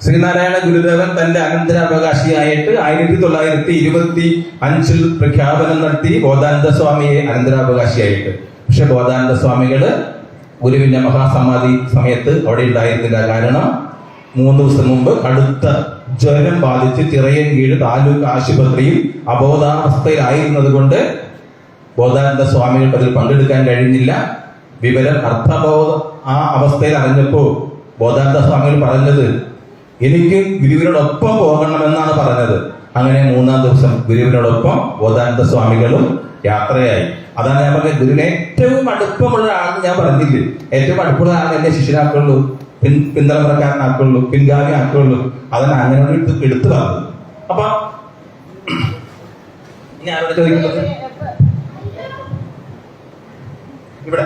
ശ്രീനാരായണ ഗുരുദേവൻ തന്റെ അനന്തരാവകാശിയായിട്ട് 1925 പ്രഖ്യാപനം നടത്തി ബോധാനന്ദ സ്വാമിയെ അനന്തരാവകാശിയായിട്ട്. പക്ഷെ ബോധാനന്ദ സ്വാമികള് ഗുരുവിന്റെ മഹാസമാധി സമയത്ത് അവിടെ ഉണ്ടായിരുന്നില്ല. കാരണം 3 ദിവസം മുമ്പ് കടുത്ത ജ്വരം ബാധിച്ച് ചിറയൻകീഴ് താലൂക്ക് ആശുപത്രിയിൽ അബോധാവസ്ഥയിലായിരുന്നത് കൊണ്ട് ബോധാനന്ദ സ്വാമികൾക്ക് അതിൽ പങ്കെടുക്കാൻ കഴിഞ്ഞില്ല. വിവരം അർത്ഥബോധ ആ അവസ്ഥയിൽ അറിഞ്ഞപ്പോ ബോധാനന്ദ സ്വാമികൾ പറഞ്ഞത് എനിക്ക് ഗുരുവിനോടൊപ്പം പോകണമെന്നാണ് പറഞ്ഞത്. അങ്ങനെ 3-ാം ദിവസം ഗുരുവിനോടൊപ്പം ബോധാനന്ദ സ്വാമികളും യാത്രയായി. അതാണ് ഞാൻ പറഞ്ഞത്, ഗുരുവിന് ഏറ്റവും അടുപ്പമുള്ള ആളെന്ന് ഞാൻ പറഞ്ഞില്ലേ. ഏറ്റവും അടുപ്പമുള്ള ആൾ എന്നെ ശിഷ്യനാക്കുള്ളൂ, പിന്തലമുറക്കാരനാക്കുള്ളൂ, പിൻഗാമി ആക്കുള്ളൂ. അതാണ് അങ്ങനെ എടുത്തു പറഞ്ഞത്. അപ്പൊ ഞാനോട് ചോദിക്കുന്നത് ഇവിടെ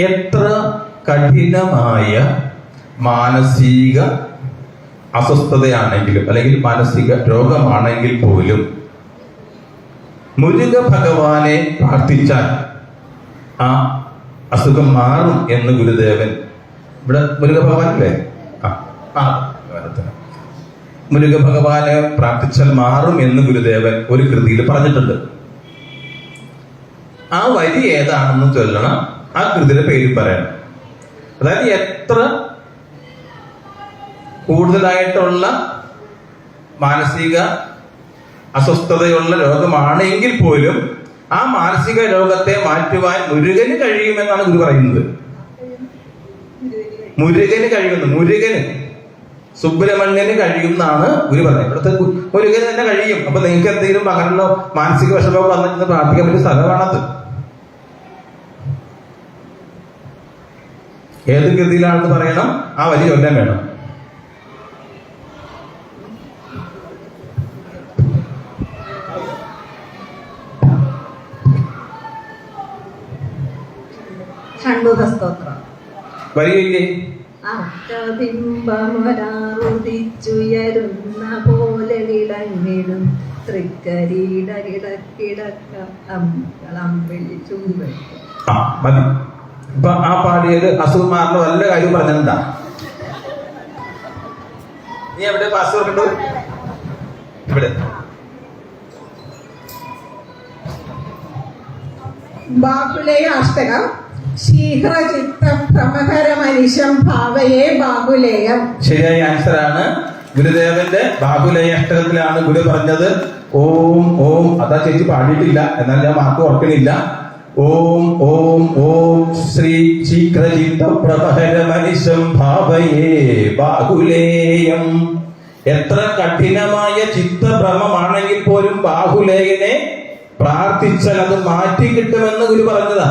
എത്ര കഠിനമായ മാനസിക അസ്വസ്ഥതയാണെങ്കിലും അല്ലെങ്കിൽ മാനസിക രോഗമാണെങ്കിൽ പോലും മുരുക ഭഗവാനെ പ്രാർത്ഥിച്ചാൽ ആ അസുഖം മാറും എന്ന് ഗുരുദേവൻ. ഇവിടെ മുരുക ഭഗവാനല്ലേ? മുരുക ഭഗവാനെ പ്രാർത്ഥിച്ചാൽ മാറും എന്ന് ഗുരുദേവൻ ഒരു കൃതിയിൽ പറഞ്ഞിട്ടുണ്ട്. ആ വരി ഏതാണെന്ന് ചൊല്ലണം, ആ കൃതിയുടെ പേര് പറയണം. അതായത് എത്ര കൂടുതലായിട്ടുള്ള മാനസിക അസ്വസ്ഥതയുള്ള രോഗമാണെങ്കിൽ പോലും ആ മാനസിക രോഗത്തെ മാറ്റുവാൻ മുരുകന് കഴിയുമെന്നാണ് ഗുരു പറയുന്നത്. മുരുകന് കഴിയുമെന്ന്, മുരുകന് സുബ്രഹ്മണ്യന് കഴിയുമെന്നാണ് ഗുരു പറഞ്ഞത്. ഇവിടുത്തെ മുരുകന് തന്നെ കഴിയും. അപ്പൊ നിങ്ങൾക്ക് എന്തെങ്കിലും അങ്ങനെയുള്ള മാനസിക വിഷമം വന്നിട്ട് പ്രാർത്ഥിക്കാൻ പറ്റിയ സ്ഥലമാണത്. ഏത് കൃതിയിലാണെന്ന് പറയണം, ആ വരി ചൊല്ലാൻ വേണം. ഷണ്മുഖസ്തോത്രം. വരികയില്ലേ? അഷ്ടബിംബമൊരാറുദിച്ചുയരുന്ന പോലെ വിളങ്ങിടും മതി. ഇപ്പൊ ആ പാടിയത് അസുഖം മാറുന്ന വല്ല കാര്യം പറഞ്ഞെന്താ? നീ എവിടെ പാസ്വേഡ് ഉണ്ടോ? ഇവിടെ. ബാഹുലേയ അഷ്ടകം ശീഘ്രചിത്ത പ്രമകരമനിശം ഭാവയേ ബാഹുലേയം. ശരിയായ ആൻസർ ആണ്. ഗുരുദേവന്റെ ബാഹുലേയ അഷ്ടകത്തിലാണ് ഗുരു പറഞ്ഞത് ഓം ഓം. അതാ ചേച്ചി പാടിയിട്ടില്ല, എന്നാൽ ഞാൻ മാർക്ക് ഓർക്കണില്ല. ഓം ഓം ഓം ശ്രീ ശീഘ്രചിത്ത പ്രമകരമനിശം ഭാവയേ ബാഹുലേയം. എത്ര കഠിനമായ ചിത്തഭ്രമമാണെങ്കിൽ പോലും ബാഹുലേയനെ പ്രാർത്ഥിച്ചാൽ അത് മാറ്റി കിട്ടുമെന്ന് ഗുരു പറഞ്ഞതാ.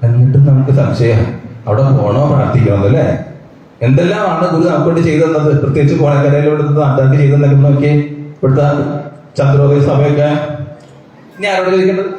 എന്നിട്ടും നമുക്ക് സംശയം, അവിടെ പോണോ പ്രാർത്ഥിക്കണോ അല്ലേ? എന്തെല്ലാമാണ് ഗുരു നമുക്കൊണ്ട് ചെയ്തു തന്നത്. പ്രത്യേകിച്ച് കോണക്കരയിലോട്ട് നാട്ടാർക്ക് ചെയ്തു തന്നൊക്കെ നോക്കി. ഇവിടുത്തെ ചന്ദ്രോദയ സഭയൊക്കെ. ഇനി ആരോട് ചോദിക്കേണ്ടത്?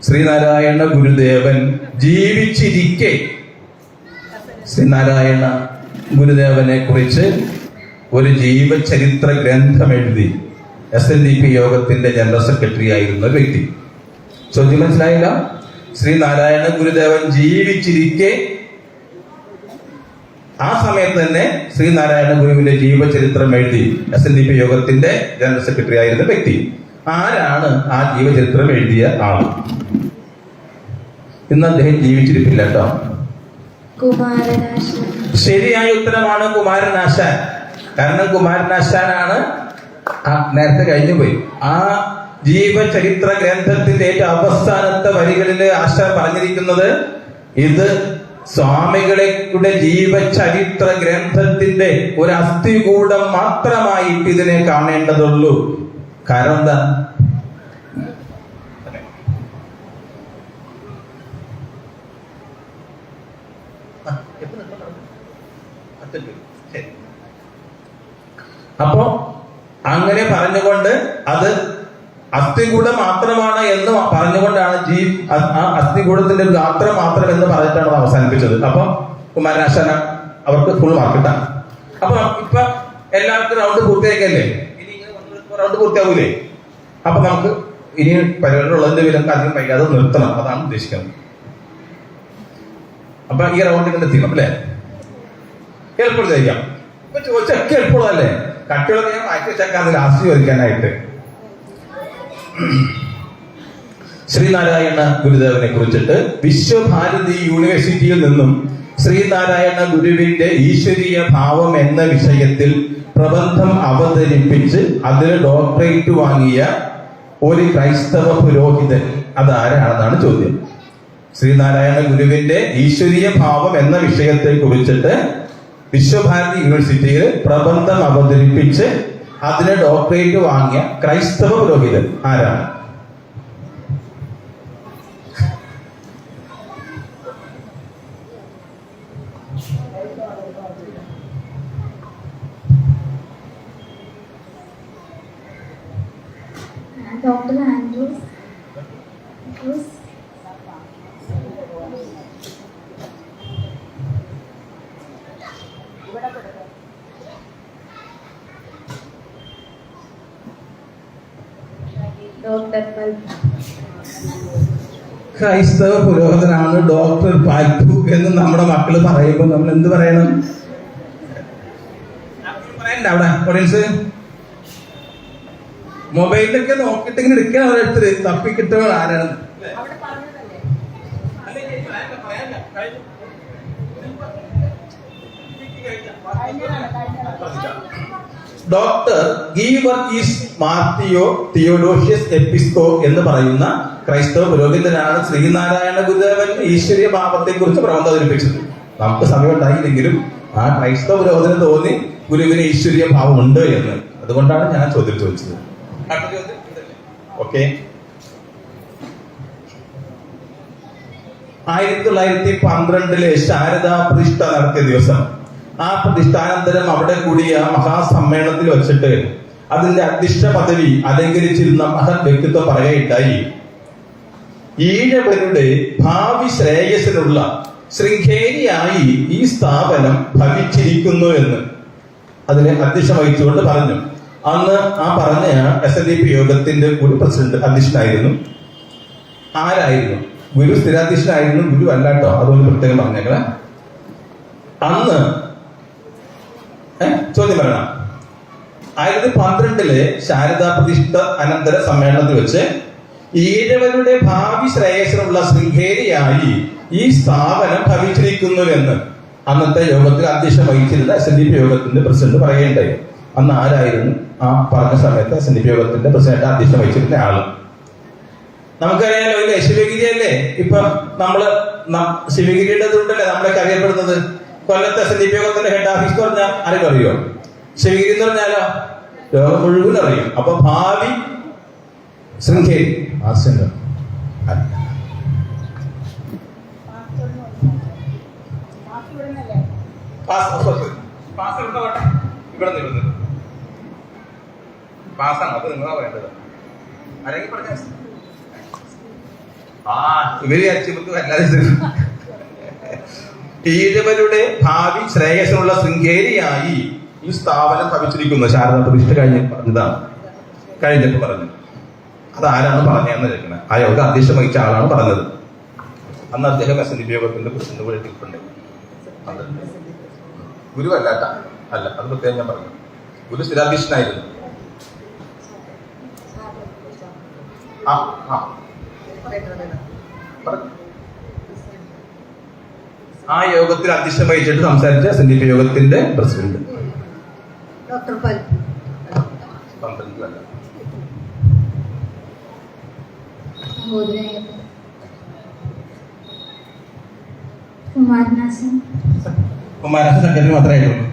ശ്രീനാരായണ ഗുരുദേവൻ ജീവിച്ചിരിക്കെ ശ്രീനാരായണ ഗുരുദേവനെ കുറിച്ച് ഒരു ജീവചരിത്ര ഗ്രന്ഥം എഴുതി SNDP യോഗത്തിന്റെ ജനറൽ സെക്രട്ടറി ആയിരുന്ന ഒരു വ്യക്തി. ചോദ്യം മനസ്സിലായില്ല? ശ്രീനാരായണ ഗുരുദേവൻ ജീവിച്ചിരിക്കെ ആ സമയത്ത് തന്നെ ശ്രീനാരായണ ഗുരുവിന്റെ ജീവചരിത്രം എഴുതി SNDP യോഗത്തിന്റെ ജനറൽ സെക്രട്ടറി ആയിരുന്ന വ്യക്തി. ആരാണ് ആ ജീവചരിത്രം എഴുതിയ ആൾ? ഇന്ന് അദ്ദേഹം ജീവിച്ചിരിപ്പില്ല കേട്ടോ. കുമാരനാശാൻ. ശരിയായ ഉത്തരമാണ് കുമാരനാശാൻ. കാരണം കുമാരനാശാനാണ് നേരത്തെ കഴിഞ്ഞു പോയി. ആ ജീവചരിത്ര ഗ്രന്ഥത്തിന്റെ ഏറ്റവും അവസാനത്തെ വരികളിൽ ആശാൻ പറഞ്ഞിരിക്കുന്നത് ഇത് സ്വാമികളുടെ ജീവചരിത്ര ഗ്രന്ഥത്തിന്റെ ഒരു അസ്ഥികൂടം മാത്രമായിട്ട് ഇതിനെ കാണേണ്ടതുള്ളൂ. കാരണം എന്താ? അപ്പോ അങ്ങനെ പറഞ്ഞുകൊണ്ട് അത് അസ്ഥികൂടം മാത്രമാണ് എന്ന് പറഞ്ഞുകൊണ്ടാണ് അസ്ഥികൂടത്തിന്റെ ഒരു ഗാത്രം മാത്രം എന്ന് പറഞ്ഞിട്ടാണ് അത് അവസാനിപ്പിച്ചത്. അപ്പൊ കുമാരനാശാന അവർക്ക് ഫുൾ മാർക്ക് കിട്ടാം. അപ്പൊ ഇപ്പൊ എല്ലാവർക്കും റൗണ്ട് പൂർത്തിയാക്കല്ലേ? ഇനി ഇങ്ങനെ റൗണ്ട് പൂർത്തിയാവൂലേ? അപ്പൊ നമുക്ക് ഇനി പരിപാടിയുള്ളതിന്റെ വിലക്ക് അധികം വൈകാതെ നിർത്തണം. അതാണ് ഉദ്ദേശിക്കുന്നത്. അപ്പൊ ഈ റൗണ്ട് ഇങ്ങനെ എത്തിക്കണം അല്ലേ? എളുപ്പം ചോദിക്കാം. ഇപ്പൊ ചോദിച്ചൊക്കെ എളുപ്പമുള്ളതല്ലേ? കട്ടികളൊക്കെ ഞാൻ മാറ്റി വെച്ചേക്കാതെ ലാസ്റ്റ് ചോദിക്കാനായിട്ട്. ശ്രീനാരായണ ഗുരുദേവനെ കുറിച്ചിട്ട് വിശ്വഭാരതി യൂണിവേഴ്സിറ്റിയിൽ നിന്നും ശ്രീനാരായണ ഗുരുവിന്റെ ഈശ്വരീയ ഭാവം എന്ന വിഷയത്തിൽ പ്രബന്ധം അവതരിപ്പിച്ച് അതിന് ഡോക്ടറേറ്റ് വാങ്ങിയ ഒരു ക്രൈസ്തവ പുരോഹിതൻ അതാരാണെന്നാണ് ചോദ്യം. ശ്രീനാരായണ ഗുരുവിന്റെ ഈശ്വരീയ ഭാവം എന്ന വിഷയത്തെ കുറിച്ചിട്ട് വിശ്വഭാരതി യൂണിവേഴ്സിറ്റിയിൽ പ്രബന്ധം അവതരിപ്പിച്ച് അതിന് ഡോക്ടറേറ്റ് വാങ്ങിയ ക്രൈസ്തവ പുരോഹിതൻ ആരാണ്? Doctor Andrews. ഡോക്ടർ ക്രൈസ്തവ പുരോഹിതനാണ് ഡോക്ടർ പാൽപു എന്ന് നമ്മുടെ മക്കള് പറയുമ്പോൾ നമ്മൾ എന്ത് പറയണം? പറയണ്ട അവിടെ ഓഡിയൻസ് മൊബൈലിലൊക്കെ നോക്കിയിട്ട് ഇങ്ങനെ എടുക്കാൻ അവരെടുത്ത് തപ്പിക്കിട്ടവൾ ആരാണ്? ഡോക്ടർ ഗീവർഗീസ് മാർത്തിയോ തിയോഡോഷ്യസ് എപ്പിസ്കോ എന്ന് പറയുന്ന ക്രൈസ്തവ പുരോഹിതനാണ് ശ്രീനാരായണ ഗുരുദേവൻ ഈശ്വരീയ ഭാവത്തെ കുറിച്ച് പ്രബന്ധം അവതരിപ്പിച്ചത്. നമുക്ക് സമയം ഉണ്ടായില്ലെങ്കിലും ആ ക്രൈസ്തവ പുരോഹിതന് തോന്നി ഗുരുവിന് ഈശ്വരീയ ഭാവം ഉണ്ട് എന്ന്. അതുകൊണ്ടാണ് ഞാൻ ചോദ്യം ചോദിച്ചത്. ഓക്കെ. 1912 ശാരദാ പ്രതിഷ്ഠ നടത്തിയ ദിവസം ആ പ്രതിഷ്ഠാനന്തരം അവിടെ കൂടിയ മഹാസമ്മേളനത്തിൽ വെച്ചിട്ട് അതിന്റെ അധ്യക്ഷ പദവി അലങ്കരിച്ചിരുന്ന മഹത് വ്യക്തിത്വം പറയുകയുണ്ടായി, ഈഴവരുടെ ഭാവി ശ്രേയസിനുള്ള ശൃംഖേരിയായി ഈ സ്ഥാപനം ഭവിച്ചിരിക്കുന്നു എന്ന് അതിനെ അധ്യക്ഷ വഹിച്ചുകൊണ്ട് പറഞ്ഞു. അന്ന് ആ പറഞ്ഞ SNDP യോഗത്തിന്റെ ഒരു പ്രസിഡന്റ് അധ്യക്ഷനായിരുന്നു. ആരായിരുന്നു? ഗുരു സ്ഥിരാധ്യക്ഷനായിരുന്നു, ഗുരു അല്ലാട്ടോ, അതുകൊണ്ട് പ്രത്യേകം പറഞ്ഞേക്കളെ. അന്ന് ചോദ്യം പറയണം. 1912 ശാരദാ പ്രതിഷ്ഠ അനന്തര സമ്മേളനത്തിൽ വെച്ച് ഈഴവരുടെ ഭാവി ശ്രേയസിനുള്ള ശൃംഖേരിയായി ഈ സ്ഥാപനം ഭവിച്ചിരിക്കുന്നുവെന്ന് അന്നത്തെ യോഗത്തിൽ അധ്യക്ഷ വഹിച്ചിരുന്ന SNDP യോഗത്തിന്റെ പ്രസിഡന്റ് പറയുകയുണ്ടായി. അന്ന് ആരായിരുന്നു ആ പറഞ്ഞ സമയത്ത് SNDP യോഗത്തിന്റെ പ്രസിഡന്റ് അധ്യക്ഷ വഹിച്ചിരുന്ന ആള്? നമുക്കറിയാലോ, ഇല്ലേ? ശിവഗിരി അല്ലേ ഇപ്പൊ നമ്മള് ശിവഗിരിയുടെ ഉണ്ടല്ലേ നമ്മളൊക്കെ അറിയപ്പെടുന്നത്. കൊല്ലത്തെ SNDP യോഗത്തിന്റെ ഹെഡ് ഓഫീസ് എന്ന് പറഞ്ഞാൽ ആരെങ്കിലും അറിയോ? ശിവഗിരി എന്ന് പറഞ്ഞാലോ ലോകം മുഴുവൻ അറിയും. അപ്പൊ ഭാവി ശൃംഖേരി ആർശങ്ക പാസ്സാണ്, അത് നിങ്ങളാ പറയേണ്ടത്. ആരെങ്കിലും പറഞ്ഞ ഇവര് അല്ലാതെ ഈഴവരുടെ ഭാവി ശ്രേയസിനുള്ള ശൃംഖേരിയായി ഈ സ്ഥാപനം ഭവിച്ചിരിക്കുന്നു. ശാരദാ പ്രതിഷ്ഠ പറഞ്ഞതാണ്, കഴിഞ്ഞപ്പോ പറഞ്ഞു. അതാരാണ് പറഞ്ഞതെന്ന് ചോദിക്കുന്നത്. ആ യോഗ അധ്യക്ഷ വഹിച്ച ആളാണ് പറഞ്ഞത്. അന്ന് അദ്ദേഹം SNDP യോഗത്തിന്റെ പ്രസിഡന്റ് കൂടെ ഇരിപ്പുണ്ട്. ഗുരു അല്ലാട്ട, അല്ല, അത് പ്രത്യേകം ഞാൻ പറഞ്ഞു. ഗുരു സ്ഥിരാധ്യക്ഷനായിരുന്നു. ആ യോഗത്തിൽ അധ്യക്ഷം വഹിച്ചിട്ട് സംസാരിച്ച SNDP യോഗത്തിന്റെ പ്രസിഡന്റ് ഡോക്ടർ കുമാരനാശൻ സെക്രട്ടറി മാത്രമേ ആയിട്ടുള്ളൂ.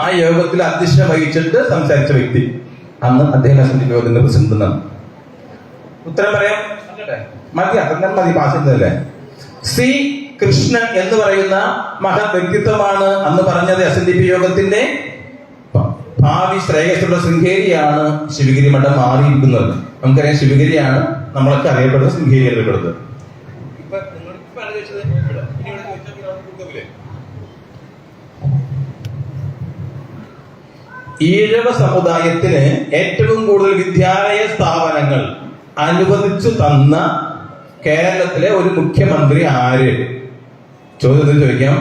ആ യോഗത്തിൽ അധ്യക്ഷ വഹിച്ചിട്ട് സംസാരിച്ച വ്യക്തി അന്ന് അദ്ദേഹം SNDP യോഗത്തിന്റെ പ്രസിഡന്റ് എന്നാണ്. ഉത്തരം പറയാം മതി, അതെല്ലാം മതി, പാസ് ചെയ്തതല്ലേ. സി കൃഷ്ണൻ എന്ന് പറയുന്ന മഹത് വ്യക്തിത്വമാണ് അന്ന് പറഞ്ഞത് SNDP യോഗത്തിന്റെ ഭാവി ശ്രേയസ്സുള്ള ശൃംഖേരിയാണ് ശിവഗിരി മഠം മാറിയിരിക്കുന്നത്. നമുക്കറിയാം ശിവഗിരിയാണ് നമ്മളൊക്കെ അറിയപ്പെടുന്നത്, ശൃംഖേരി അറിയപ്പെടുന്നത്. ഈഴവ സമുദായത്തിന് ഏറ്റവും കൂടുതൽ വിദ്യാലയ സ്ഥാപനങ്ങൾ അനുവദിച്ചു തന്ന കേരളത്തിലെ ഒരു മുഖ്യമന്ത്രി ആര്? ചോദ്യത്തിൽ ചോദിക്കാം.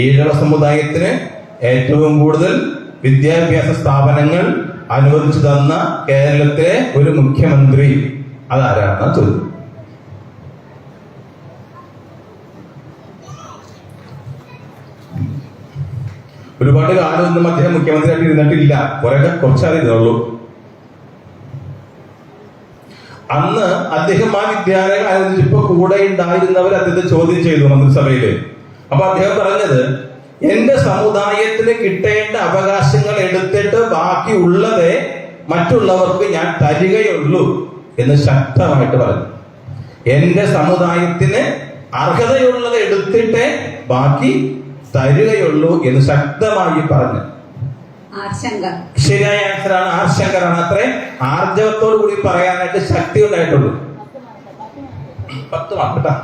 ഈഴവ സമുദായത്തിന് ഏറ്റവും കൂടുതൽ വിദ്യാഭ്യാസ സ്ഥാപനങ്ങൾ അനുവദിച്ചു തന്ന കേരളത്തിലെ ഒരു മുഖ്യമന്ത്രി അതാരാണെന്നാണ് ചോദ്യം. ഒരുപാട് കാലമൊന്നും അദ്ദേഹം മുഖ്യമന്ത്രിയായിട്ട് ഇരുന്നിട്ടില്ല, കുറച്ചാലേ ഇതുള്ളൂ. അന്ന് അദ്ദേഹം ആ വിദ്യാലയം അനുവദിച്ചപ്പോ കൂടെ ഉണ്ടായിരുന്നവർ അദ്ദേഹത്തെ ചോദ്യം ചെയ്തു മന്ത്രിസഭയില്. അപ്പൊ അദ്ദേഹം പറഞ്ഞത്, എന്റെ സമുദായത്തിന് കിട്ടേണ്ട അവകാശങ്ങൾ എടുത്തിട്ട് ബാക്കിയുള്ളത് മറ്റുള്ളവർക്ക് ഞാൻ തരികയുള്ളൂ എന്ന് ശക്തമായിട്ട് പറഞ്ഞു. എന്റെ സമുദായത്തിന് അർഹതയുള്ളത് എടുത്തിട്ട് ബാക്കി തരികയുള്ളൂ എന്ന് ശക്തമായി പറഞ്ഞു. ശരിയായ ആൻസറാണ് ആർശങ്കറാണ്. അത്രേ ആർജവത്തോടു കൂടി പറയാനായിട്ട് ശക്തി ഉണ്ടായിട്ടുള്ളൂ. 10 മാർക്ക് കേട്ടാ.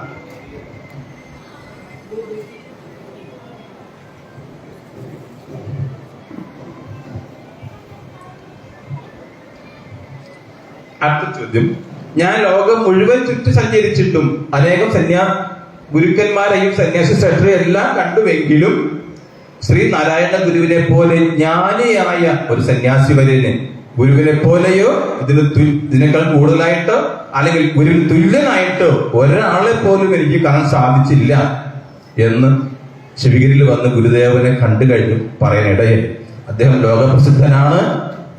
അടുത്ത ചോദ്യം. ഞാൻ ലോകം മുഴുവൻ ചുറ്റി സഞ്ചരിച്ചിട്ടും അനേകം ഗുരുക്കന്മാരെയും സന്യാസി സെക്രട്ടറി എല്ലാം കണ്ടുവെങ്കിലും ശ്രീ നാരായണ ഗുരുവിനെ പോലെ ജ്ഞാനിയായ ഒരു സന്യാസി വര്യന് ഗുരുവിനെ പോലെയോ ഇതിനേക്കാൾ കൂടുതലായിട്ടോ അല്ലെങ്കിൽ ഗുരുവിന് തുല്യനായിട്ടോ ഒരാളെ പോലും എനിക്ക് കാണാൻ സാധിച്ചില്ല എന്ന് ശിവഗിരിയിൽ വന്ന് ഗുരുദേവനെ കണ്ടു കഴിഞ്ഞു പറയാനിടയിൽ. അദ്ദേഹം ലോകപ്രസിദ്ധനാണ്,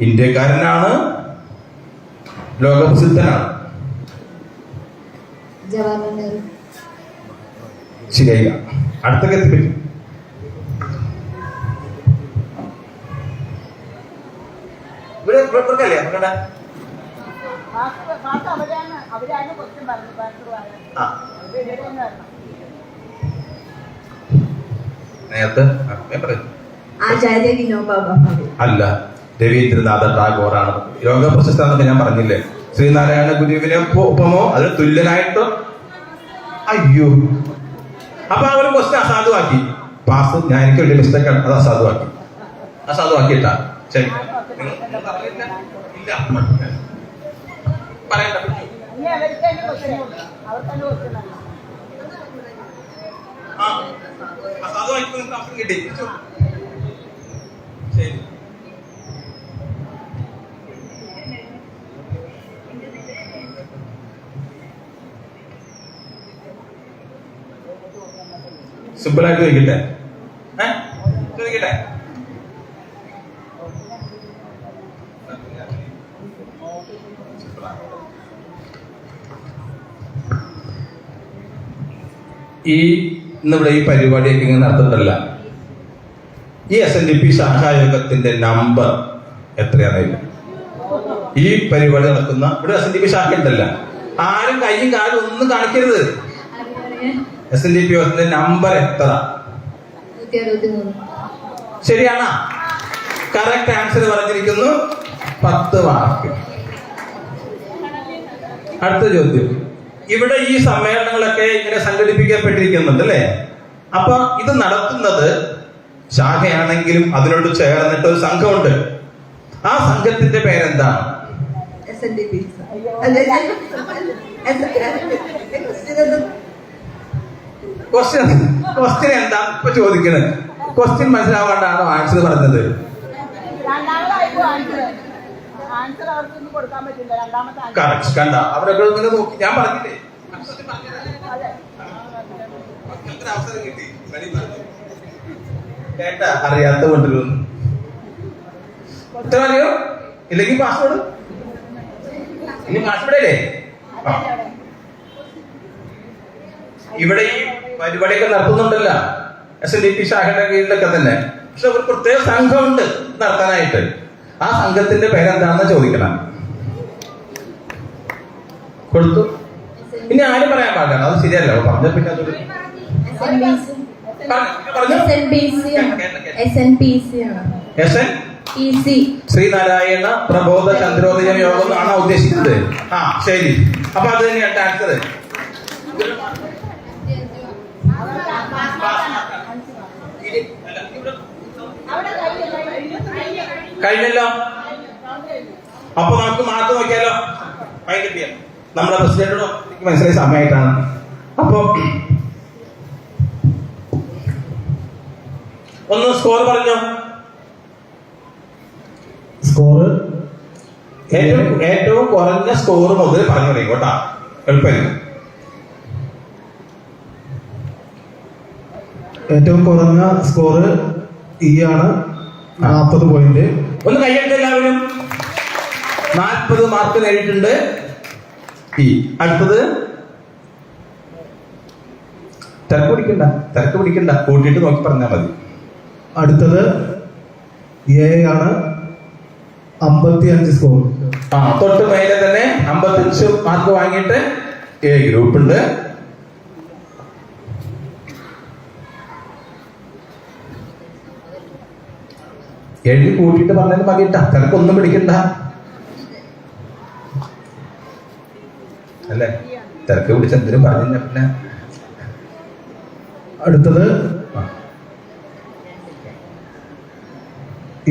ഇന്ത്യക്കാരനാണ്, ലോകപ്രസിദ്ധനാണ്. ജവഹർലാൽ നെഹ്റു. ശരിയായില്ല. അടുത്ത കത്തിപ്പറ്റി ഇവിടെ അവരാണ് ക്വസ്റ്റ്യൻ പറഞ്ഞു ആ. നേരത്തെ ഞാൻ പറയും. ആചാര്യ വിനോബ ഭാവെ. അല്ല, രവീന്ദ്രനാഥ ടാഗോറാണ്. ലോക പ്രശസ്തമെന്നൊക്കെ ഞാൻ പറഞ്ഞില്ലേ. ശ്രീനാരായണ ഗുരുവിനെ ഒപ്പമോ അതിന് തുല്യനായിട്ടോ? അയ്യോ, അപ്പൊ ആ ഒരു ക്വസ്റ്റ്യൻ അസാധുവാക്കി. പാസ്, ഞാൻ എനിക്ക് വലിയ മിസ്റ്റേക്കാണ്, അത് അസാധുവാക്കിയിട്ടാ. ശരി, ഇല്ല പറയണ്ട. ആ, അസാധുവാക്കി അവസരം കിട്ടി. ശരി, സിമ്പിളായിട്ട് ചോദിക്കട്ടെ? ചോദിക്കട്ടെ? ഇന്നിവിടെ ഈ പരിപാടിയൊക്കെ ഇങ്ങനെ നടത്തുന്നില്ല. ഈ SNDP ശാഖായോഗത്തിന്റെ നമ്പർ എത്രയാണെന്നില്ല. ഈ പരിപാടി നടക്കുന്ന ഇവിടെ SNDP ശാഖ ഉണ്ടല്ല, ആരും കയ്യും കാലും ഒന്നും കാണിക്കരുത്. SNDP യോഗത്തിന്റെ നമ്പർ എത്ര? 163. ശരിയാണോ? കറക്റ്റ് ആൻസർ പറഞ്ഞിരിക്കുന്നു. 10 മാർക്ക്. അടുത്ത ചോദ്യം. ഇവിടെ ഈ സമ്മേളനങ്ങളൊക്കെ ഇങ്ങനെ സംഘടിപ്പിക്കപ്പെട്ടിരിക്കുന്നുണ്ട് അല്ലേ? അപ്പൊ ഇത് നടത്തുന്നത് ശാഖയാണെങ്കിലും അതിനോട് ചേർന്നിട്ട് ഒരു സംഘമുണ്ട്. ആ സംഘത്തിന്റെ പേരെന്താണ്? SNDP. ക്വസ്റ്റ്യൻ എന്താ ഇപ്പൊ ചോദിക്കുന്നത്? ക്വസ്റ്റ്യൻ മനസ്സിലാവാണ്ടാണോ ആൻസർ പറഞ്ഞത്? കറക്റ്റ്. കണ്ട, അവരൊക്കെ ഇങ്ങനെ നോക്കി. ഞാൻ പറഞ്ഞില്ലേ, അവസരം കിട്ടി. കേട്ട അറിയാത്ത കൊണ്ടിരുന്നു. ഉത്തരം അറിയോ? ഇല്ലെങ്കിൽ പാസ്വേഡ് ഇനി പാസ്വേഡല്ലേ? ഇവിടെ ഈ പരിപാടിയൊക്കെ നടത്തുന്നുണ്ടല്ല SNDP ശാഖയുടെ കീഴിലൊക്കെ തന്നെ. പക്ഷെ ഒരു പ്രത്യേക സംഘമുണ്ട് നടത്താനായിട്ട്. ആ സംഘത്തിന്റെ പേരെന്താണെന്ന് ചോദിക്കണം. കൊടുത്തു. ഇനി ആരും പറയാൻ പാടില്ല, അത് ശരിയല്ല. പറഞ്ഞ പിന്നെ ശ്രീനാരായണ പ്രബോധ ചന്ദ്രോദയം യോഗം ആണോ ഉദ്ദേശിക്കുന്നത്? ആ, ശരി. അപ്പൊ അത് തന്നെയാണ് ആൻസർ. കഴിഞ്ഞല്ലോ. അപ്പൊ നമുക്ക് മാർക്ക് നോക്കിയാലോ? നമ്മുടെ പ്രസിഡന്റിനോട് എനിക്ക് മനസ്സിലായ സമയമായിട്ടാണ്. അപ്പൊ ഒന്ന് സ്കോർ പറഞ്ഞോ. സ്കോർ ഏറ്റവും കുറഞ്ഞ സ്കോർ മുതൽ പറഞ്ഞു തുടങ്ങി കേട്ടാ, എളുപ്പമില്ല. ഏറ്റവും കുറഞ്ഞ സ്കോർ ആണ് 40 പോയിന്റ്. ഒന്ന് കൈയ്യട്ടെ എല്ലാവരും. 40 മാർക്ക് നേടിയിട്ടുണ്ട്. അടുത്തത് തിരക്ക് പിടിക്കണ്ട, കൂട്ടിയിട്ട് നോക്കി പറഞ്ഞാൽ മതി. അടുത്തത് ആണ് 55 സ്കോർ. തൊട്ട് മേലെ തന്നെ 55 മാർക്ക് വാങ്ങിയിട്ട് ഗ്രൂപ്പ് ഉണ്ട്. എഴുതി കൂട്ടിയിട്ട് പറഞ്ഞാലും മതിയിട്ടാ, തിരക്കൊന്നും പിടിക്കണ്ട അല്ലേ? തിരക്ക് പിടിച്ച് എന്തിനും പറഞ്ഞ പിന്നെ. അടുത്തത് ആണ്.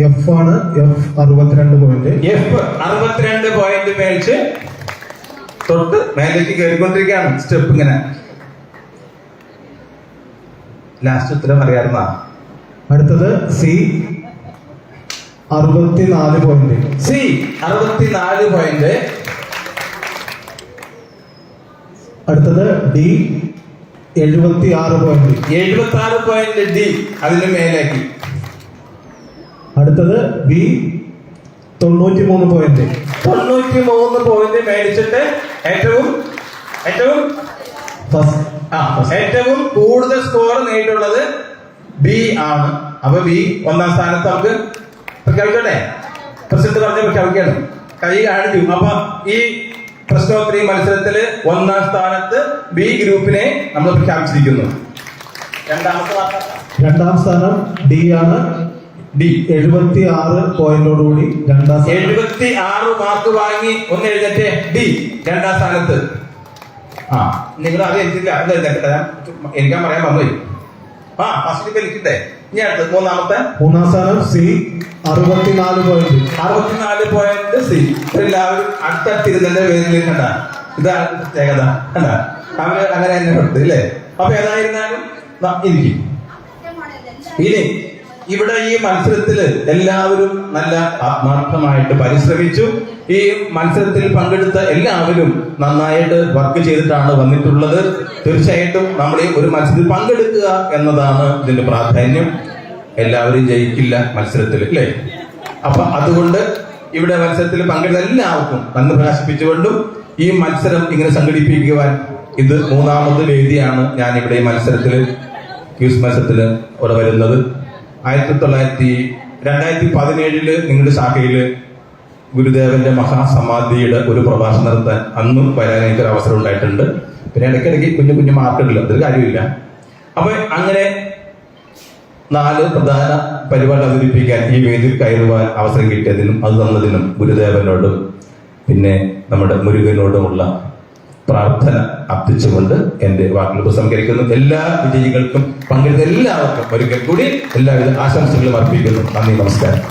62 പോയിന്റ്. 62 പോയിന്റ് മേടിച്ച് തൊട്ട് മേലേക്ക് കയറിക്കൊണ്ടിരിക്കുകയാണ് സ്റ്റെപ്പ് ഇങ്ങനെ. ലാസ്റ്റ് ഉത്തരം അറിയാറുന്ന. അടുത്തത് 64 പോയിന്റ്. 64 പോയിന്റ്. അടുത്തത് 76 പോയിന്റ്. 76 പോയിന്റ് ഡി, അതിന് മേലേക്ക്. അടുത്തത് 93 പോയിന്റ്. 93 പോയിന്റ് മേടിച്ചിട്ട് ഏറ്റവും കൂടുതൽ സ്കോർ നേടിയിട്ടുള്ളത് ബി ആണ്. അപ്പൊ ബി ഒന്നാം സ്ഥാനത്ത് നമുക്ക് പ്രഖ്യാപിച്ചോട്ടെ. പ്രസിഡന്റ് പറഞ്ഞ് പ്രഖ്യാപിക്കണം. കൈ കാണിച്ചു. അപ്പൊ ഈ പ്രശ്നോത്തരി മത്സരത്തില് 1ാം സ്ഥാനത്ത് ബി ഗ്രൂപ്പിനെ നമ്മൾ പ്രഖ്യാപിച്ചിരിക്കുന്നു. രണ്ടാം സ്ഥാനം ഡി ആണ്. ഡി 76 പോയിന്റോടുകൂടി രണ്ടാം സ്ഥാനം. 76 മാർക്ക് വാങ്ങി ഒന്ന് എഴുന്നേറ്റ്. ഡി 2ാം സ്ഥാനത്ത്. ആ നിങ്ങൾ അത് എനിക്കില്ല, അത് എഴുന്നേറ്റ എനിക്കാൻ പറയാൻ വന്നു. ഫസ്റ്റ് എനിക്കിട്ടെ. ഇനി അടുത്ത് 3ാം സ്ഥാനം സി 64 പോയിന്റ്. 64 point C. എല്ലാവരും അടുത്തടുത്തിരുന്നതിന്റെ പേരിൽ കണ്ട ഇതാണ് പ്രത്യേകത. കണ്ട അവര് അങ്ങനെ തന്നെ കൊടുത്തു അല്ലേ? അപ്പൊ ഏതായിരുന്നാലും ഇരിക്കും. ഇനി ഇവിടെ ഈ മത്സരത്തില് എല്ലാവരും നല്ല ആത്മാർത്ഥമായിട്ട് പരിശ്രമിച്ചു. ഈ മത്സരത്തിൽ പങ്കെടുത്ത എല്ലാവരും നന്നായിട്ട് വർക്ക് ചെയ്തിട്ടാണ് വന്നിട്ടുള്ളത്. തീർച്ചയായിട്ടും നമ്മൾ ഈ ഒരു മത്സരത്തിൽ പങ്കെടുക്കുക എന്നതാണ് ഇതിന്റെ പ്രാധാന്യം. എല്ലാവരും ജയിക്കില്ല മത്സരത്തിൽ അല്ലേ? അപ്പൊ അതുകൊണ്ട് ഇവിടെ മത്സരത്തിൽ പങ്കെടുത്ത എല്ലാവർക്കും നന്ദി പ്രകാശിപ്പിച്ചുകൊണ്ടും ഈ മത്സരം ഇങ്ങനെ സംഘടിപ്പിക്കുവാൻ ഇത് 3ാമത് വേദിയാണ് ഞാൻ ഇവിടെ ഈ മത്സരത്തില് ക്യൂസ് മത്സരത്തില് ഇവിടെ വരുന്നത്. 2017 നിങ്ങളുടെ ശാഖയില് ഗുരുദേവന്റെ മഹാസമാധിയുടെ ഒരു പ്രഭാഷണം നടത്താൻ അന്നും വരാൻ എനിക്കൊരു അവസരം ഉണ്ടായിട്ടുണ്ട്. പിന്നെ ഇടയ്ക്കിടയ്ക്ക് കുഞ്ഞു കുഞ്ഞു മാർക്കുകളില്ല, അതൊരു കാര്യമില്ല. അപ്പൊ അങ്ങനെ 4 പ്രധാന പരിപാടി അവതരിപ്പിക്കാൻ ഈ വേദിയിൽ കയറുവാൻ അവസരം കിട്ടിയതിനും അത് തന്നതിനും ഗുരുദേവനോടും പിന്നെ നമ്മുടെ മുരുകനോടുമുള്ള പ്രാർത്ഥന അർപ്പിച്ചുകൊണ്ട് എന്റെ വാക്കുകൾ ഉപസംഹരിക്കുന്നു. എല്ലാ വിജയികൾക്കും പങ്കെടുത്ത എല്ലാവർക്കും ഒരിക്കൽ കൂടി എല്ലാവിധ ആശംസകളും അർപ്പിക്കുന്നു. നന്ദി, നമസ്കാരം.